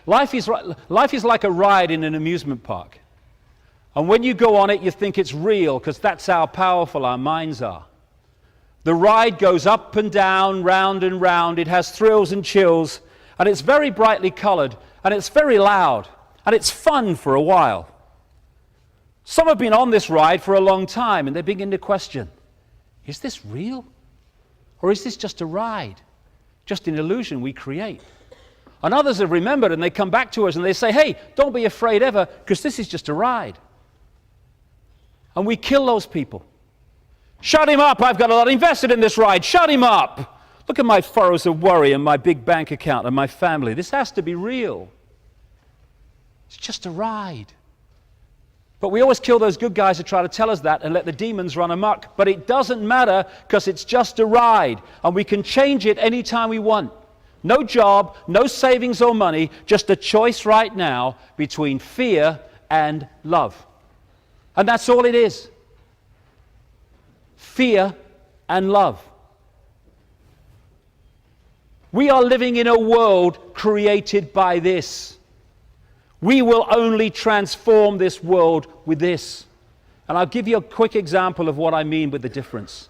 Life is like a ride in an amusement park. And when you go on it, you think it's real, because that's how powerful our minds are. The ride goes up and down, round and round. It has thrills and chills, and it's very brightly colored, and it's very loud, and it's fun for a while. Some have been on this ride for a long time, and they begin to question, is this real? Or is this just a ride? Just an illusion we create? And others have remembered, and they come back to us and they say, hey, don't be afraid ever, because this is just a ride. And we kill those people. Shut him up, I've got a lot invested in this ride. Shut him up. Look at my furrows of worry and my big bank account and my family. This has to be real. It's just a ride. But we always kill those good guys who try to tell us that and let the demons run amok. But it doesn't matter, because it's just a ride. And we can change it anytime we want. No job, no savings or money, just a choice right now between fear and love. And that's all it is. Fear and love. We are living in a world created by this. We will only transform this world with this. And I'll give you a quick example of what I mean with the difference.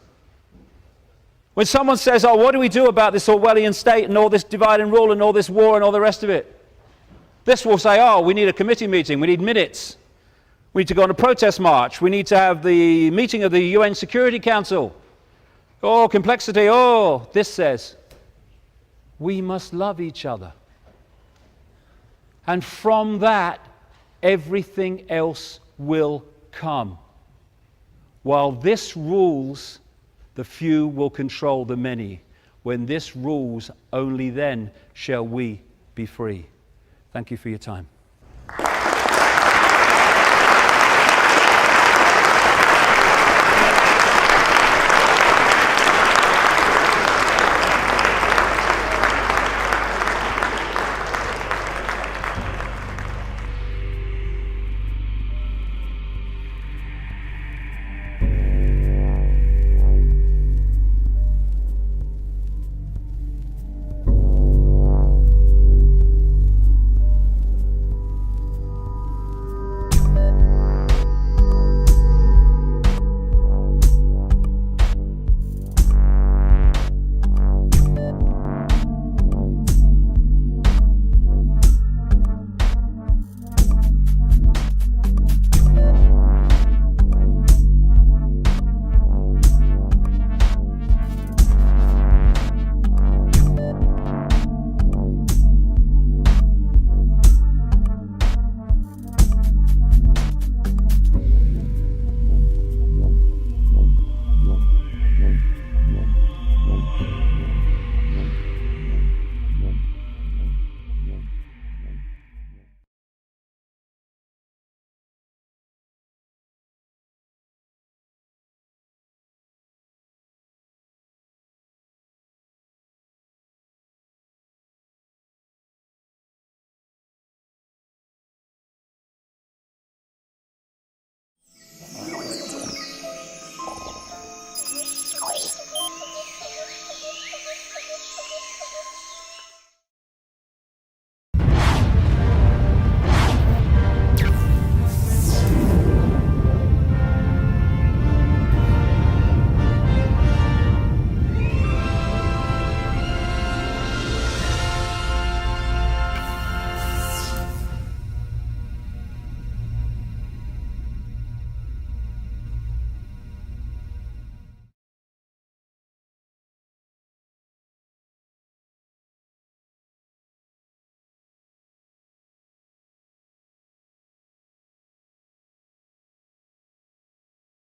When someone says, oh, what do we do about this Orwellian state and all this divide and rule and all this war and all the rest of it? This will say, oh, we need a committee meeting, we need minutes. We need to go on a protest march. We need to have the meeting of the UN Security Council. Oh, complexity. Oh, this says, we must love each other. And from that, everything else will come. While this rules, the few will control the many. When this rules, only then shall we be free. Thank you for your time.